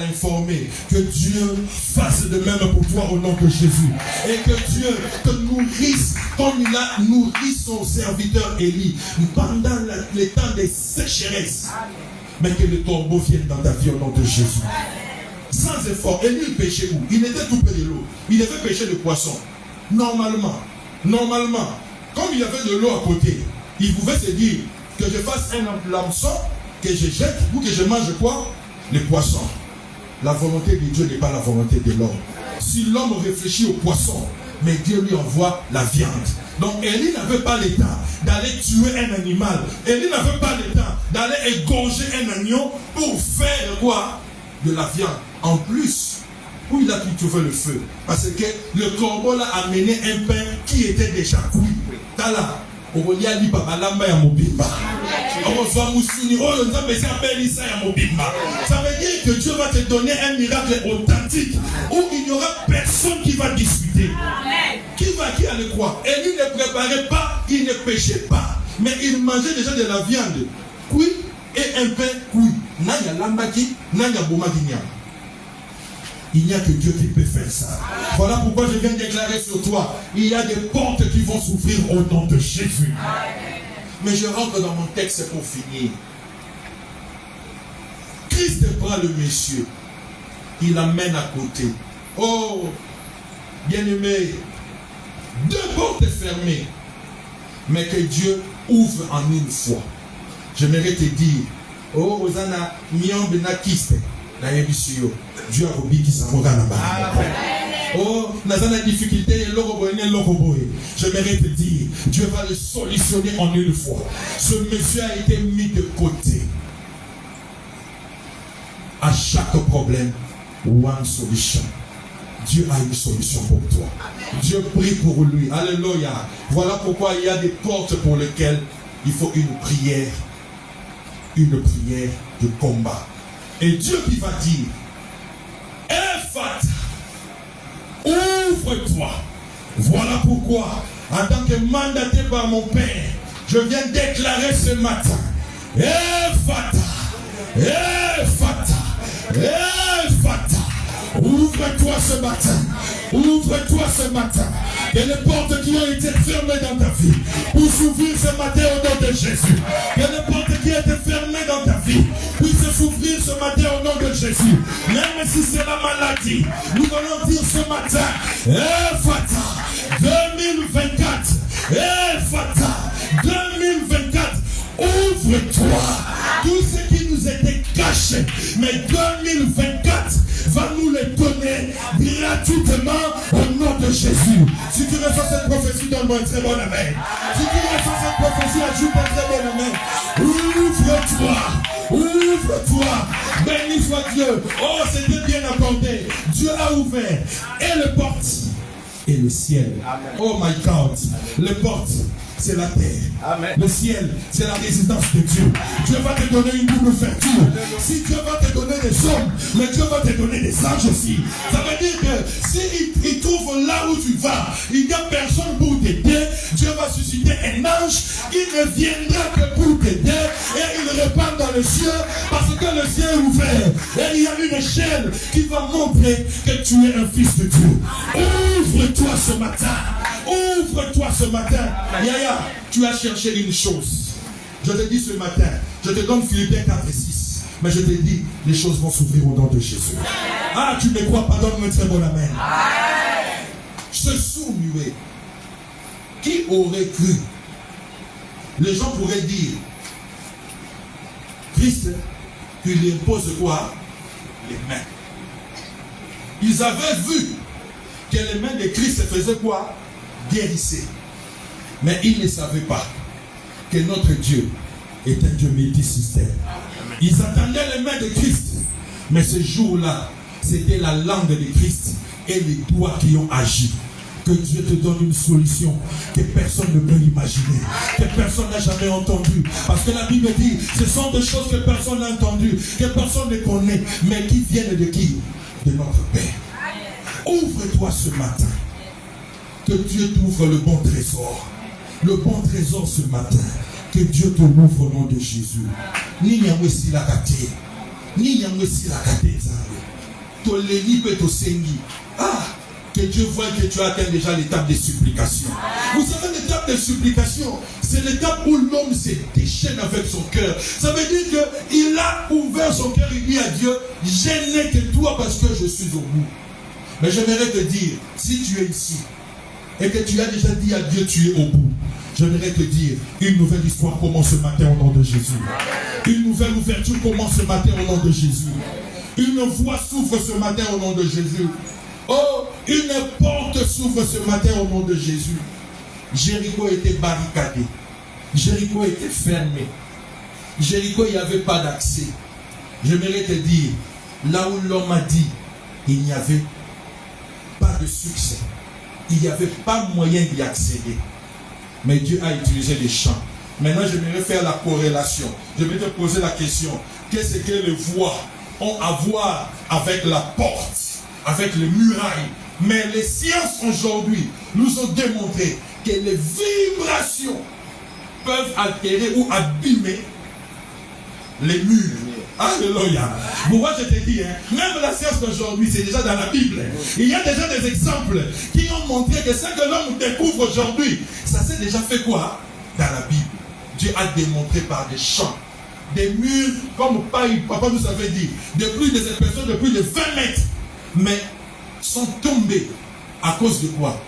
[SPEAKER 2] informé que Dieu fasse de même pour toi au nom de Jésus. Et que Dieu te nourrisse comme il a nourri son serviteur Élie pendant les temps des sécheresses. Mais que le tombeau vienne dans ta vie au nom de Jésus. Sans effort. Élie il pêchait où? Il était tout près de l'eau. Il devait pêcher le poisson. Normalement, comme il y avait de l'eau à côté, il pouvait se dire que je fasse un hameçon, que je jette ou que je mange quoi? Les poissons. La volonté de Dieu n'est pas la volonté de l'homme. Si l'homme réfléchit aux poissons, mais Dieu lui envoie la viande. Donc Élie n'avait pas le temps d'aller tuer un animal. Élie n'avait pas le temps d'aller égorger un agneau pour faire quoi? De la viande. En plus, où il a pu trouver le feu? Parce que le corbeau l'a amené un pain qui était déjà cuit. Tala. Ça veut dire que Dieu va te donner un miracle authentique où il n'y aura personne qui va discuter. Qui allait croire? Élie ne préparait pas, il ne pêchait pas, mais il mangeait déjà de la viande cuite et un pain cuit. Il n'y a que Dieu qui peut faire ça. Voilà pourquoi je viens déclarer sur toi, il y a des portes qui vont s'ouvrir au nom de Jésus. Mais je rentre dans mon texte pour finir. Christ prend le monsieur, il l'amène à côté. Oh, bien-aimé, deux portes fermées, mais que Dieu ouvre en une fois. J'aimerais te dire, oh, Rosanna, Nyambe na kiste. Dieu a oublié qui s'en va là-bas. Oh, dans la difficulté, j'aimerais te dire, Dieu va le solutionner en une fois. Ce monsieur a été mis de côté. À chaque problème, one solution. Dieu a une solution pour toi. Dieu prie pour lui. Alléluia. Voilà pourquoi il y a des portes pour lesquelles il faut une prière de combat. Et Dieu qui va dire, Ephata, ouvre-toi. Voilà pourquoi, en tant que mandaté par mon Père, je viens déclarer ce matin, Ephata, Ephata, Ephata, ouvre-toi ce matin. Ouvre-toi ce matin. Et les portes qui ont été fermées dans ta vie, pour s'ouvrir ce matin au nom de Jésus. Et les portes qui ont été fermées dans ta vie, puissent s'ouvrir ce matin au nom de Jésus. Même si c'est la maladie, nous allons dire ce matin, Ephata 2024, Ephata 2024, ouvre-toi. Tout ce qui nous était caché, mais 2024 va nous les donner gratuitement au nom de Jésus. Si tu reçois cette prophétie, donne-moi un très bon amen. Si tu reçois cette prophétie, ajoute un très bon amen. Ouvre-toi, ouvre-toi. Béni soit Dieu. Oh, c'était bien accordé. Dieu a ouvert et les portes et le ciel. Amen. Oh my God, les portes, c'est la terre. Amen. Le ciel, c'est la résidence de Dieu. Dieu va te donner une double ouverture. Si Dieu va te donner des hommes, mais Dieu va te donner des anges aussi. Ça veut dire que si il trouve là où tu vas, il n'y a personne pour t'aider, Dieu va susciter un ange, il ne viendra que pour t'aider et il repart dans le ciel parce que le ciel est ouvert. Et il y a une échelle qui va montrer que tu es un fils de Dieu. Ouvre-toi ce matin. Ouvre-toi ce matin. Yaya, tu as cherché une chose. Je te dis ce matin, je te donne Philippiens 4 et 6. Mais je te dis, les choses vont s'ouvrir au nom de Jésus. Ah, tu ne crois pas, donne-moi un très bon amen. Ce sourd muet, qui aurait cru? Les gens pourraient dire, Christ, il lui impose quoi? Les mains. Ils avaient vu que les mains de Christ faisaient quoi? Guérissaient. Mais ils ne savaient pas que notre Dieu est un Dieu multisystème. Ils attendaient les mains de Christ. Mais ce jour-là, c'était la langue de Christ et les doigts qui ont agi. Que Dieu te donne une solution que personne ne peut imaginer, que personne n'a jamais entendu. Parce que la Bible dit, ce sont des choses que personne n'a entendues, que personne ne connaît, mais qui viennent de qui? De notre Père. Ouvre-toi ce matin. Que Dieu t'ouvre le bon trésor. Le bon trésor ce matin. Que Dieu te l'ouvre au nom de Jésus. Ni nyamwesi la kate. Ni nyamwesi la kate. Toleli pe to sengi. Ah! Que Dieu voie que tu atteins déjà l'étape de supplication. Vous savez, l'étape de supplication, c'est l'étape où l'homme se déchaîne avec son cœur. Ça veut dire qu'il a ouvert son cœur, il dit à Dieu, je n'ai que toi parce que je suis au bout. Mais j'aimerais te dire, si tu es ici, et que tu as déjà dit à Dieu, tu es au bout, j'aimerais te dire, une nouvelle histoire commence ce matin au nom de Jésus. Une nouvelle ouverture commence ce matin au nom de Jésus. Une voie s'ouvre ce matin au nom de Jésus. Oh, une porte portes s'ouvrent ce matin au nom de Jésus. Jéricho était barricadé. Jéricho était fermé. Jéricho, il n'y avait pas d'accès. J'aimerais te dire, là où l'homme a dit, il n'y avait pas de succès. Il n'y avait pas moyen d'y accéder. Mais Dieu a utilisé les champs. Maintenant, j'aimerais faire la corrélation. Je vais te poser la question. Qu'est-ce que les voies ont à voir avec la porte, avec les murailles? Mais les sciences aujourd'hui nous ont démontré que les vibrations peuvent altérer ou abîmer les murs. Alléluia. Pourquoi je te dis, même la science d'aujourd'hui, c'est déjà dans la Bible. Il y a déjà des exemples qui ont montré que ce que l'homme découvre aujourd'hui, ça s'est déjà fait quoi? Dans la Bible. Dieu a démontré par des champs, des murs, comme papa nous avait dit, de plus de cette personne de plus de 20 mètres, mais sont tombés à cause de quoi?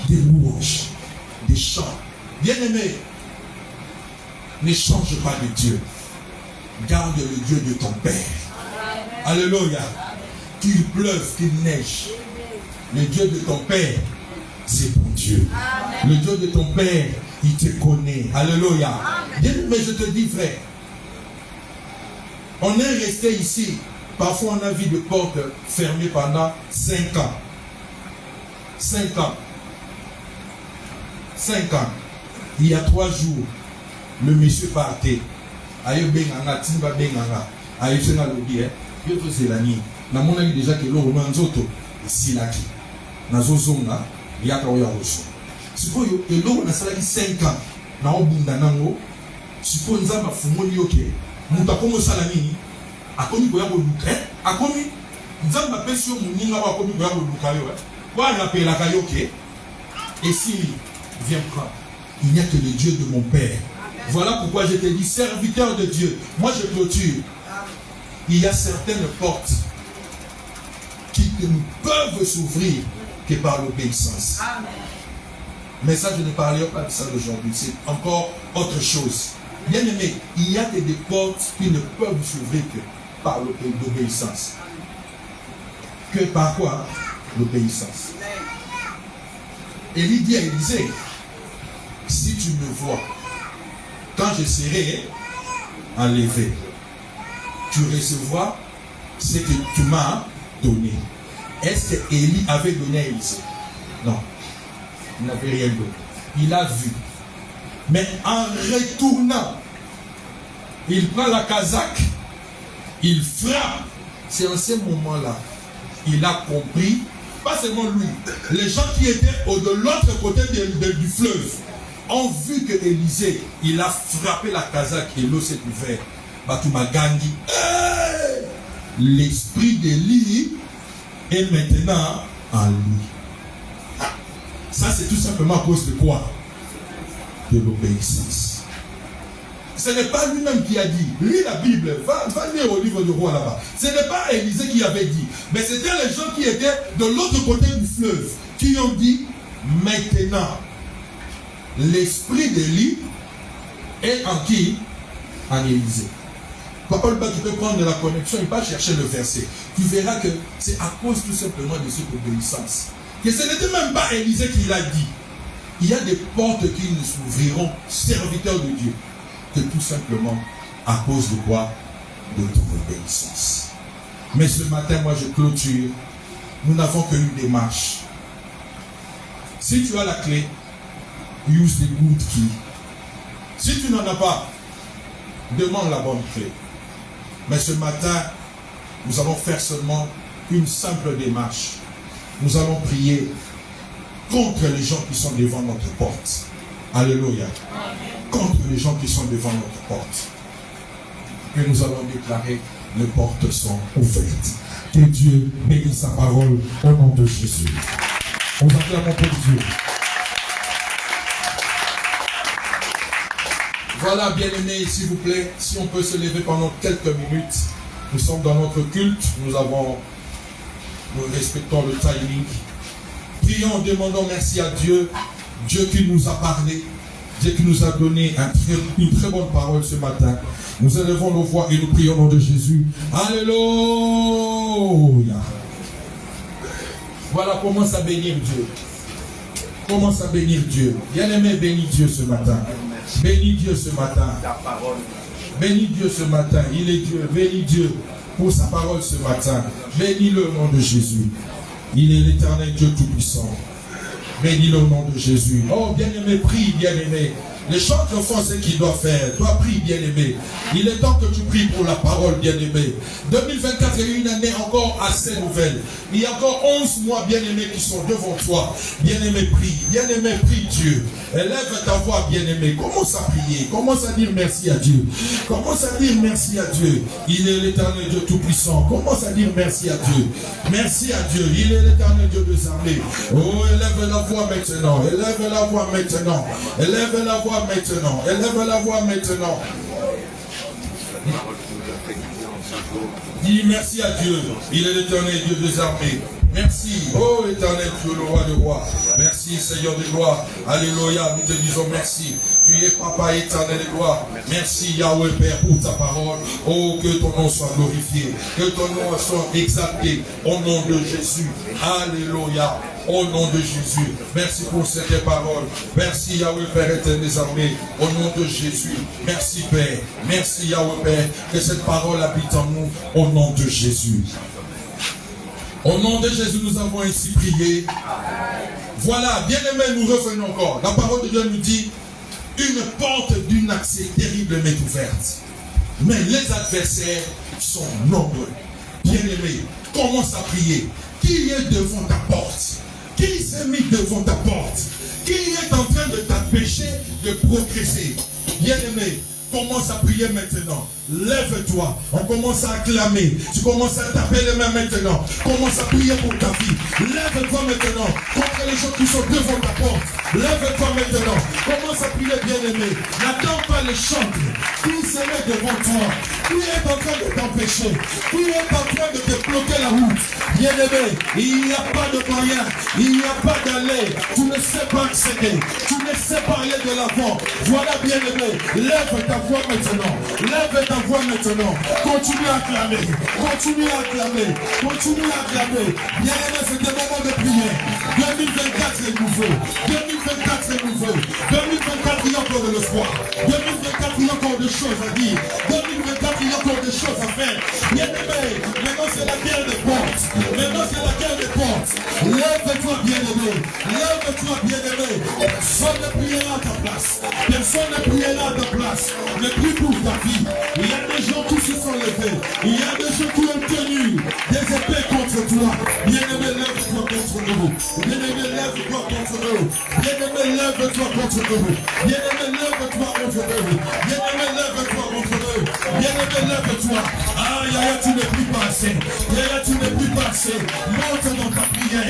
[SPEAKER 2] Des louanges, des chants. Bien-aimé, ne change pas de Dieu. Garde le Dieu de ton Père. Alléluia. Qu'il pleuve, qu'il neige. Le Dieu de ton Père, c'est ton Dieu. Le Dieu de ton Père, il te connaît. Alléluia. Mais je te dis, frère, on est resté ici. Parfois, on a vu des portes fermées pendant 5 ans. 5 ans. 5 ans. Il y a 3 jours, le monsieur partait. Aïe benganga, timba benganga. Aïe c'est na lobby. Yo to c'est la nuit. Na mona déjà que l'eau manzoto ici là qui. Na zozonga, yaka oya roso. Sikoyo eloko na sala ki 5 ans. Na obunda nango. Siko nzamba fumoni yoke. Muta komo sala nini? Akomi koya koluka. Akomi nzamba pesi yo muninga wa akomi koya koluka yo. Wa rappela ka yoke. Et si viens prendre. Il n'y a que le Dieu de mon Père. Voilà pourquoi je te dis, serviteur de Dieu. Moi je clôture. Il y a certaines portes qui ne peuvent s'ouvrir que par l'obéissance. Mais ça, je ne parlerai pas de ça aujourd'hui. C'est encore autre chose. Bien aimé, il y a des portes qui ne peuvent s'ouvrir que par l'obéissance. Que par quoi? L'obéissance. Élie dit à Élisée, si tu me vois, quand je serai enlevé, tu recevras ce que tu m'as donné. Est-ce que Élie avait donné à Élisée? Non. Il n'avait rien donné. Il a vu. Mais en retournant, il prend la casaque, il frappe. C'est en ce moment-là, il a compris, pas seulement lui, les gens qui étaient de l'autre côté du fleuve ont vu que Élisée, il a frappé la casaque et l'eau s'est ouverte. Batuma Gandhi. L'esprit d'Élie est maintenant en lui. Ça, c'est tout simplement à cause de quoi? De l'obéissance. Ce n'est pas lui-même qui a dit. Lis la Bible, va lire au livre du roi là-bas. Ce n'est pas Élisée qui avait dit. Mais c'était les gens qui étaient de l'autre côté du fleuve qui ont dit, maintenant, l'esprit d'Élie est en qui? En Élisée. Papa Luba, tu peux prendre la connexion, il va chercher le verset. Tu verras que c'est à cause tout simplement de cette obéissance. Que ce n'était même pas Élisée qui l'a dit. Il y a des portes qui nous s'ouvriront, serviteurs de Dieu, que tout simplement à cause de quoi? De ton obéissance. Mais ce matin, moi je clôture. Nous n'avons qu'une démarche. Si tu as la clé, use the good key. Si tu n'en as pas, demande la bonne clé. Mais ce matin, nous allons faire seulement une simple démarche. Nous allons prier contre les gens qui sont devant notre porte. Alléluia. Contre les gens qui sont devant notre porte. Et nous allons déclarer, les portes sont ouvertes. Que Dieu bénisse sa parole au nom de Jésus. On acclame pour Dieu. Voilà, bien-aimés, s'il vous plaît, si on peut se lever pendant quelques minutes. Nous sommes dans notre culte, nous respectons le timing. Prions, demandons merci à Dieu, Dieu qui nous a parlé, Dieu qui nous a donné une très bonne parole ce matin. Nous élevons nos voix et nous prions au nom de Jésus. Alléluia. Voilà, commence à bénir Dieu. Commence à bénir Dieu. Bien-aimé, bénis Dieu ce matin. Bénis Dieu ce matin. Bénis Dieu ce matin. Il est Dieu. Bénis Dieu pour sa parole ce matin. Bénis-le au nom de Jésus. Il est l'éternel Dieu Tout-Puissant. Bénis-le au nom de Jésus. Oh, bien-aimé, prie, bien-aimé. Les chantres font ce qu'ils doivent faire. Toi, prie, bien-aimé. Il est temps que tu pries pour la parole, bien-aimé. 2024 est une année encore assez nouvelle. Il y a encore 11 mois, bien-aimés, qui sont devant toi. Bien-aimé, prie. Bien-aimé, prie Dieu. Élève ta voix, bien-aimé. Commence à prier. Commence à dire merci à Dieu. Commence à dire merci à Dieu. Il est l'éternel Dieu Tout-Puissant. Commence à dire merci à Dieu. Merci à Dieu. Il est l'éternel Dieu des armées. Oh, élève la voix maintenant. Élève la voix maintenant. Élève la voix maintenant. Élève la voix maintenant. Dis merci à Dieu. Il est l'éternel Dieu des armées. Merci, oh éternel Dieu, le roi des rois. Merci, Seigneur des gloires. Alléluia, nous te disons merci. Tu es Papa éternel des gloires. Merci, Yahweh Père, pour ta parole. Oh, que ton nom soit glorifié. Que ton nom soit exalté. Au nom de Jésus. Alléluia. Au nom de Jésus. Merci pour cette parole. Merci, Yahweh Père éternel des armées. Au nom de Jésus. Merci, Père. Merci, Yahweh Père. Que cette parole habite en nous. Au nom de Jésus. Au nom de Jésus, nous avons ainsi prié. Voilà, bien-aimés, nous revenons encore. La parole de Dieu nous dit, une porte d'un accès terrible m'est ouverte. Mais les adversaires sont nombreux. Bien-aimés, commence à prier. Qui est devant ta porte? Qui s'est mis devant ta porte? Qui est en train de t'empêcher de progresser? Bien-aimés, commence à prier maintenant. Lève-toi. On commence à acclamer. Tu commences à taper les mains maintenant. Commence à prier pour ta vie. Lève-toi maintenant. Contre les gens qui sont devant ta porte. Lève-toi maintenant. Commence à prier, bien-aimé. N'attends pas les chantres. Qui se met devant toi? Qui est en train de t'empêcher? Qui est en train de te bloquer la route? Bien-aimé, il n'y a pas de moyen. Il n'y a pas d'aller. Tu ne sais pas accéder. Tu ne sais pas aller de l'avant. Voilà, bien-aimé. Lève ta voix maintenant. Lève ta voix maintenant. Continue à acclamer. Continue à acclamer. Continue à acclamer. Bien-aimé, c'est un moment de prière. 2024 est nouveau. 2024 est nouveau. 2024, il y a encore de l'espoir. 2024, il y a encore des choses à dire. 2024, il y a encore des choses à faire. Bien-aimé, maintenant c'est la guerre des portes. Maintenant c'est la guerre des portes. Lève-toi, bien-aimé. Lève-toi, bien-aimé. Personne ne priera à ta place. Personne ne priera à ta place. Ne prie pour ta vie. Il y a des gens qui se sont levés. Il y a des gens qui ont tenu des épées contre toi. Bien-aimé, lève-toi contre nous. Bien-aimé, lève-toi contre nous. Bien-aimé, lève-toi contre nous. Bien-aimé, lève-toi contre nous. Bien-aimé, lève-toi contre nous. Bien-aimé, lève-toi. Ah, Yaya, tu ne pries pas assez. Yaya, tu ne pries pas assez. Monte dans ta prière.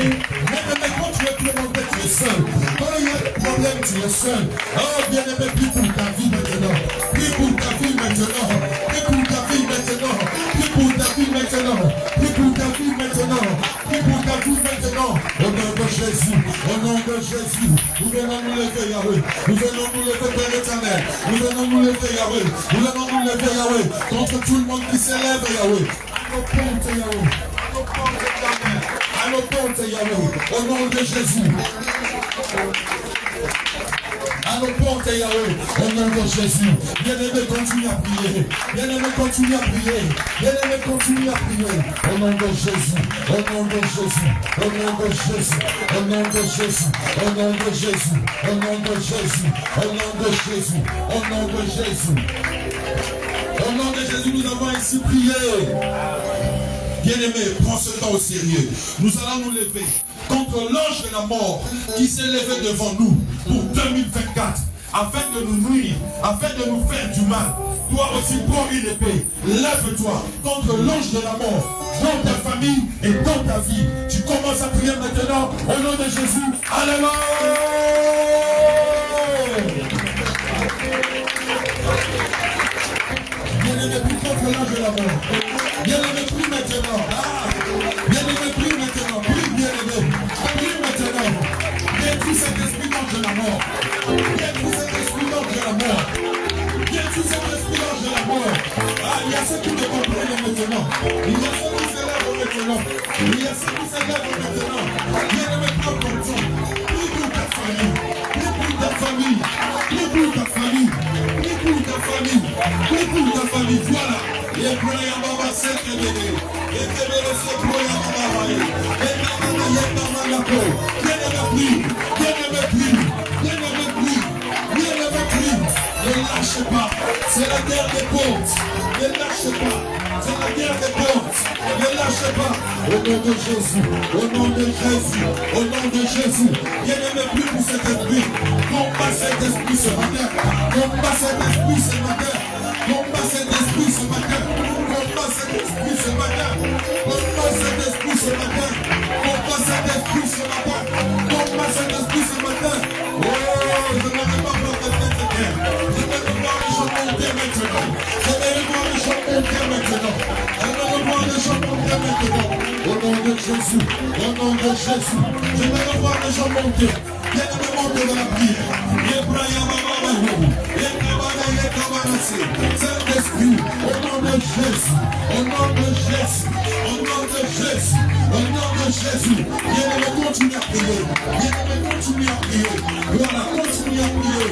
[SPEAKER 2] Bien-aimé, quand tu es tourmenté, tu es seul. Quand il y a des problèmes, tu es seul. Oh, bien-aimé, prie pour ta vie maintenant. Prie pour ta vie maintenant. Prie pour ta vie maintenant. Prie pour ta vie maintenant. Prie pour ta vie maintenant. Prie pour ta vie maintenant. Au nom de Jésus. Au nom de Jésus. Nous venons nous lever, Yahweh. Nous venons nous lever, Père éternel. Nous venons nous lever, Yahweh. Nous venons nous lever, Yahweh. Contre tout le monde qui s'élève, Yahweh. À nos portes, Yahweh. À nos portes, éternelles. À nos portes, Yahweh. Au nom de Jésus. À nos portes, Yahweh, au nom de Jésus. Bien-aimé, continue à prier. Bien-aimé, continue à prier. Bien-aimé, continue à prier. Au nom de Jésus. Au nom de Jésus. Au nom de Jésus. Au nom de Jésus. Au nom de Jésus. Au nom de Jésus. Au nom de Jésus. Au nom de Jésus. Au nom de Jésus, nous avons ainsi prié. Bien-aimé, prends ce temps au sérieux. Nous allons nous lever contre l'ange de la mort qui s'est levé devant nous pour 2024, afin de nous nuire, afin de nous faire du mal. Toi aussi, prends une épée. Lève-toi contre l'ange de la mort dans ta famille et dans ta vie. Tu commences à prier maintenant au nom de Jésus. Alléluia. Bien-aimé, prie contre l'ange de la mort. Bien-aimé, prie maintenant. Bien-aimé, prie maintenant. Prie, bien-aimé. Prie maintenant. Détruis cet esprit d'ange de la mort. Détruis cet esprit d'ange de la mort. Détruis cet esprit d'ange de la mort. Ah, il y a ceux qui ne comprennent maintenant. Il y a ceux qui s'élèvent maintenant. Il y a ceux qui s'élèvent maintenant. famille. Prie pour ta famille. Prie pour ta famille. Prie pour ta famille. Voilà. Et prie à Baba Sekebele. Et Kebele Sekebele Baba. Et Baba Yekama Yako. Bien-aimé prie. Bien-aimé prie. Bien-aimé prie. Bien-aimé prie. Ne lâchez pas. C'est la guerre des portes. Ne lâchez pas. C'est la guerre des portes. Ne lâchez pas. Au nom de Jésus. Au nom de Jésus. Au nom de Jésus. Bien-aimé prie pour cet esprit. Combat cet esprit ce matin. Combat cet esprit ce matin. Combat cet esprit ce matin. Combat cet esprit ce matin. Combat cet esprit ce matin. Combat cet esprit ce matin. Combat cet esprit ce matin. Oh, je ne vais pas voir cette guerre. Je vais voir les gens monter maintenant. Je vais voir les gens monter maintenant. Je vais voir les gens monter maintenant. Au nom de Jésus. Au nom de Jésus. Je vais voir les gens monter. Viens de monter dans la prière. Saint-Esprit, au nom de Jésus, au nom de Jésus, au nom de Jésus, au nom de Jésus, viens de continuer à prier, viens de continuer à prier, voilà, continue à prier.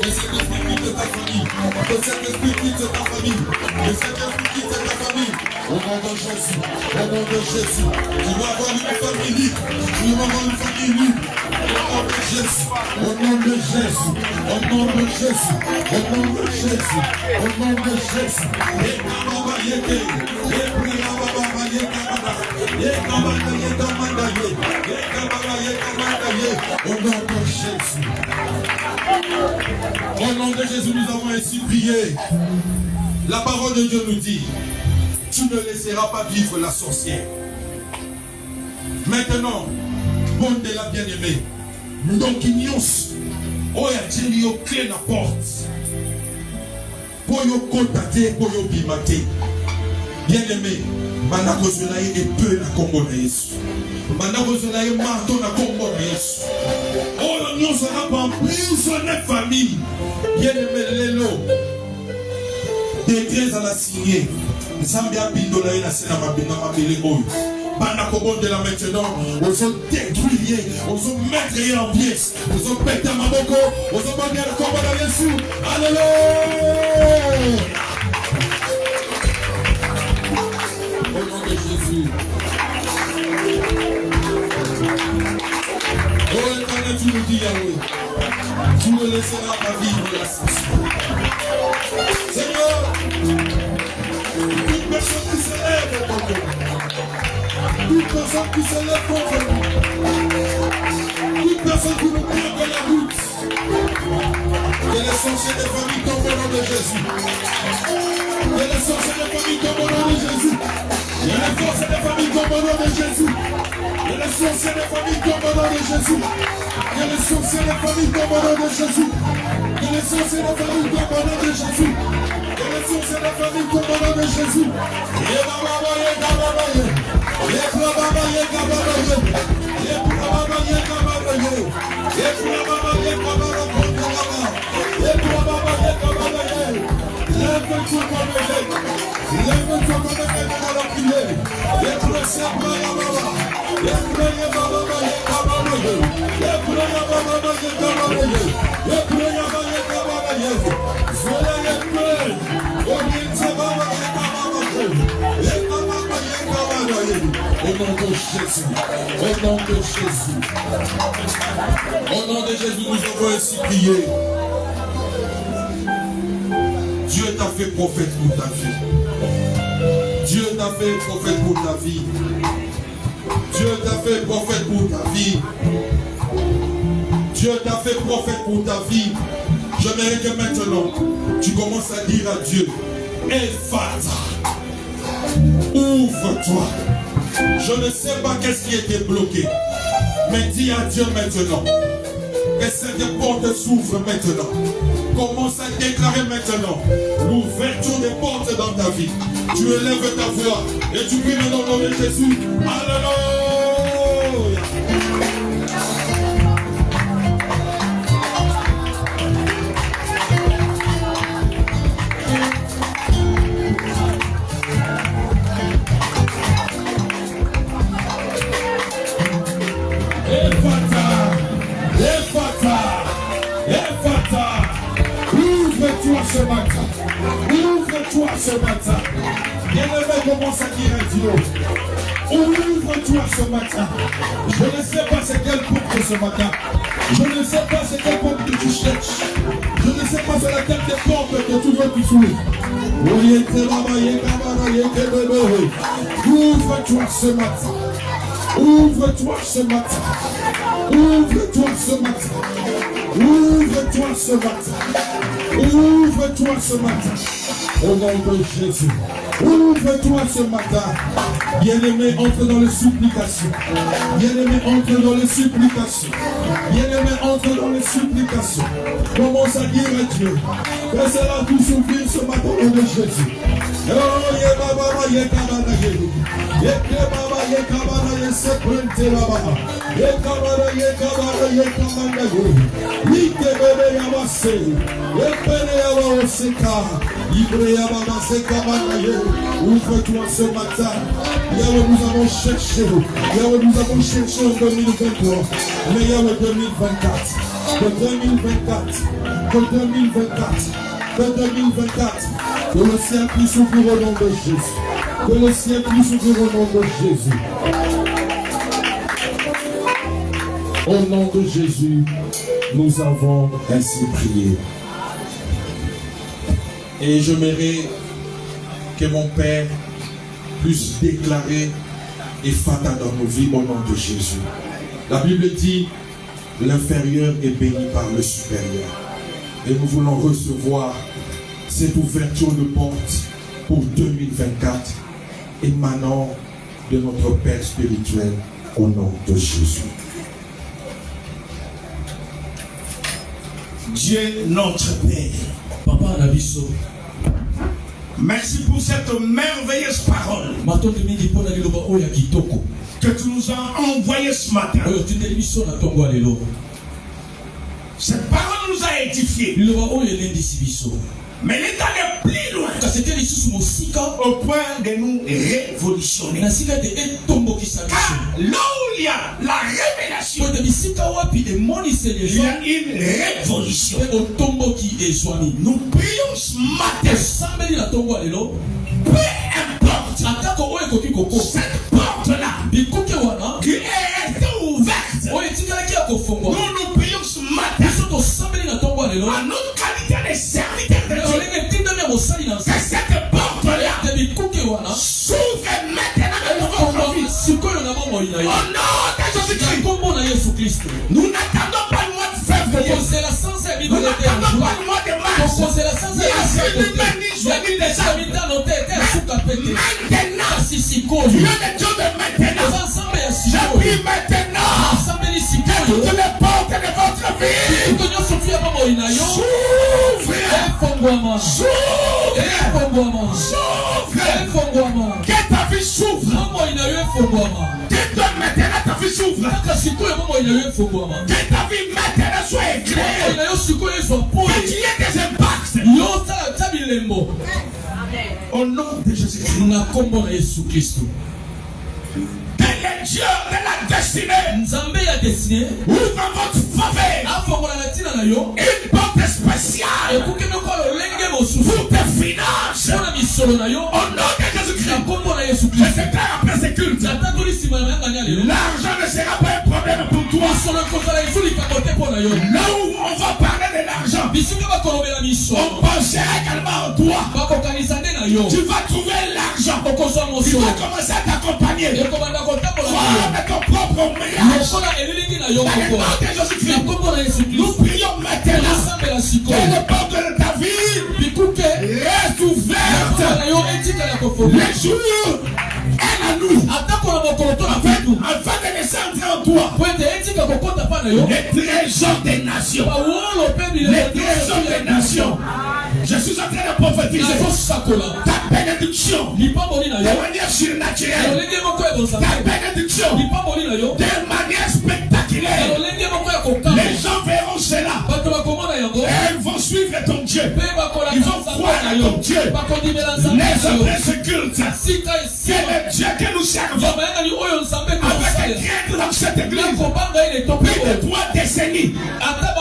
[SPEAKER 2] Que cet esprit quitte ta famille, que cet esprit quitte ta famille, que cet esprit quitte ta famille, au nom de Jésus, au nom de Jésus, tu vas avoir une famille libre, tu vas avoir une famille libre, au nom de Jésus, au nom de Jésus, au nom de Jésus, au nom de Jésus, au nom de Jésus, et Baba Yeke, et Bria Baba Yeka, au nom de Jésus. Au nom de Jésus, nous avons ainsi prié. La parole de Dieu nous dit, tu ne laisseras pas vivre la sorcière. Maintenant, bonne de la bien-aimée. Donc, ignos, oh, il y a clé la porte. Pour y contacter, pour y bimater. Bien-aimé, Manako Zulaye et peu na Congo na Yesu. Manako Zulaye marteau na Congo na Yesu. Oh, l'union sera pas emprisonné famille. Bien-aimé, l'élo. Décret à la signer. Zambia Bindolaye na Sena Mabina Mabile Oyo. Manako Bondela maintenant. Ils ont détruit, ils ont mettre en pièces. Ils ont pété à Maboko. Ils ont bandé le Congo na Yesu. Alléluia. Au nom de Jésus. Oh Éternel, tu nous dis Yahweh, tu ne laisseras pas vivre la sorcière. Seigneur, toute personne qui se lève contre nous, toute personne qui se lève contre nous, toute personne qui nous prend de la route, que les sorciers des familles tombent au nom de Jésus. Que les sorciers des familles tombent au nom de Jésus. Que les forces des familles tombent au nom de Jésus. Que les sorciers des familles tombent au nom de Jésus. Que les sorciers des familles tombent au nom de Jésus. Que les sorciers des familles tombent au nom de Jésus. Que les sorciers des familles tombent au nom de Jésus. Lève-toi comme évêque. Lève-toi comme évêque dans la prière. Lève-toi au nom de Jésus. Au nom de Jésus. Au nom de Jésus, nous avons ainsi prié. Dieu t'a fait prophète pour ta vie. Dieu t'a fait prophète pour ta vie. Dieu t'a fait prophète pour ta vie. Dieu t'a fait prophète pour ta vie. J'aimerais que maintenant, tu commences à dire à Dieu, Ephata, ouvre-toi. Je ne sais pas qu'est-ce qui était bloqué, mais dis à Dieu maintenant, que cette porte s'ouvre maintenant. Commence à déclarer maintenant l'ouverture des portes dans ta vie. Tu élèves ta voix et tu pries dans le nom de Jésus. Alléluia. Ouvre-toi ce matin. Bien-aimé, commence à dire à Dieu. Ouvre-toi ce matin. Je ne sais pas c'est quelle porte ce matin. Je ne sais pas c'est quelle porte que tu cherches. Je ne sais pas c'est laquelle des portes que tu veux que tu ouvres. Ouvre-toi ce matin. Ouvre-toi ce matin. Ouvre-toi ce matin. Ouvre-toi ce matin. Ouvre-toi ce matin. Au nom de Jésus. Ouvre-toi ce matin. Bien-aimé, entre dans les supplications. Bien-aimé, entre dans les supplications. Bien-aimé, entre dans les supplications. Commence à dire à Dieu. Laissez-la tout s'ouvrir ce matin au nom de Jésus. Oh, Yebaba, Yekabana, Yekababa, Yekabana, Yeseprente Baba. Yekabana, Yekabana, Yekamana, Yekabana, Yamase. Yekabana, Yamoseka. Yebaba, Sekamana. Ouvre-toi ce matin. Yahweh, nous avons cherché. Yahweh, nous avons cherché en 2023. Mais Yahweh 2024. De 2024. De 2024. De 2024. Que le ciel puisse ouvrir au nom de Jésus. Que le ciel puisse ouvrir au nom de Jésus. Au nom de Jésus, nous avons ainsi prié. Et j'aimerais que mon Père puisse déclarer et fatal dans nos vies au nom de Jésus. La Bible dit, l'inférieur est béni par le supérieur. Et nous voulons recevoir cette ouverture de porte pour 2024 émanant de notre Père spirituel au nom de Jésus.
[SPEAKER 1] Dieu notre Père,
[SPEAKER 3] Papa Nabiso,
[SPEAKER 1] merci pour cette merveilleuse parole que tu nous as envoyée ce matin. Cette parole nous a édifiés. Mais elle est allée plus loin au point de nous révolutionner. Car là où il y a la révélation, il y a une révolution. Nous prions ce matin. Peu importe cette porte-là qui est ouverte, nous prions ce matin en notre qualité de serviteur de Dieu. Que cette porte-là s'ouvre maintenant dans notre vie. Au nom de Jésus-Christ. Nous n'attendons pas le mois de février. Nous n'attendons pas le mois de mars. Maintenant, Dieu de Dieu de maintenant. Je prie maintenant que toutes les portes de votre vie s'ouvrent. Que ta vie s'ouvre. Que maintenant ta vie s'ouvre. Que ta vie maintenant soit éclairée. Que tu aies des impacts. Au nom de Jésus-Christ. Que le Dieu de la destinée ouvre votre faveur une porte spéciale pour tes finances. Au nom de Jésus-Christ, je déclare après ce culte, l'argent ne sera pas un problème pour toi. Là où on va parler de l'argent, on pensera également en toi. Tu vas trouver l'argent. Tu vas commencer à t'accompagner. Tu vas avec ton propre mariage. Nous prions maintenant que les portes de ta vie restent ouvertes. Les jours est à nous. Afin de laisser entrer en toi les trésors des nations. Les trésors des nations. Je suis en train de prophétiser ta bénédiction de manière surnaturelle. Ta bénédiction de manière spectaculaire. Les gens verront cela. Et ils vont suivre ton Dieu. Ils vont croire à ton Dieu. Les après ce culte, c'est le Dieu que nous servons. Avec un crainte dans cette église. Plus de 3 décennies. Amen.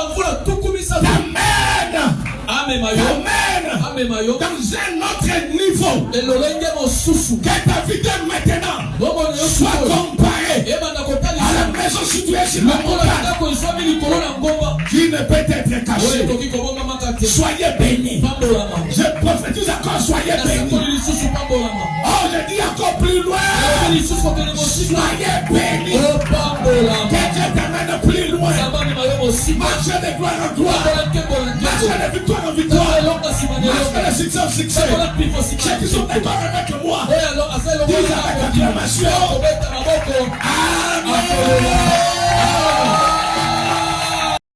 [SPEAKER 1] Amen. dans un autre niveau. Que ta vie de maintenant soit comparée à la maison située sur la montagne qui ne peut être cachée. Soyez bénis. Je prophétise encore, soyez bénis. Oh, je dis encore plus loin. Soyez bénis. Que Dieu t'amène plus loin. Marchez de gloire en gloire. Marchez de victoire en victoire. Marchez de succès en succès. Ceux qui sont d'accord avec moi, disent avec acclamation. Amen.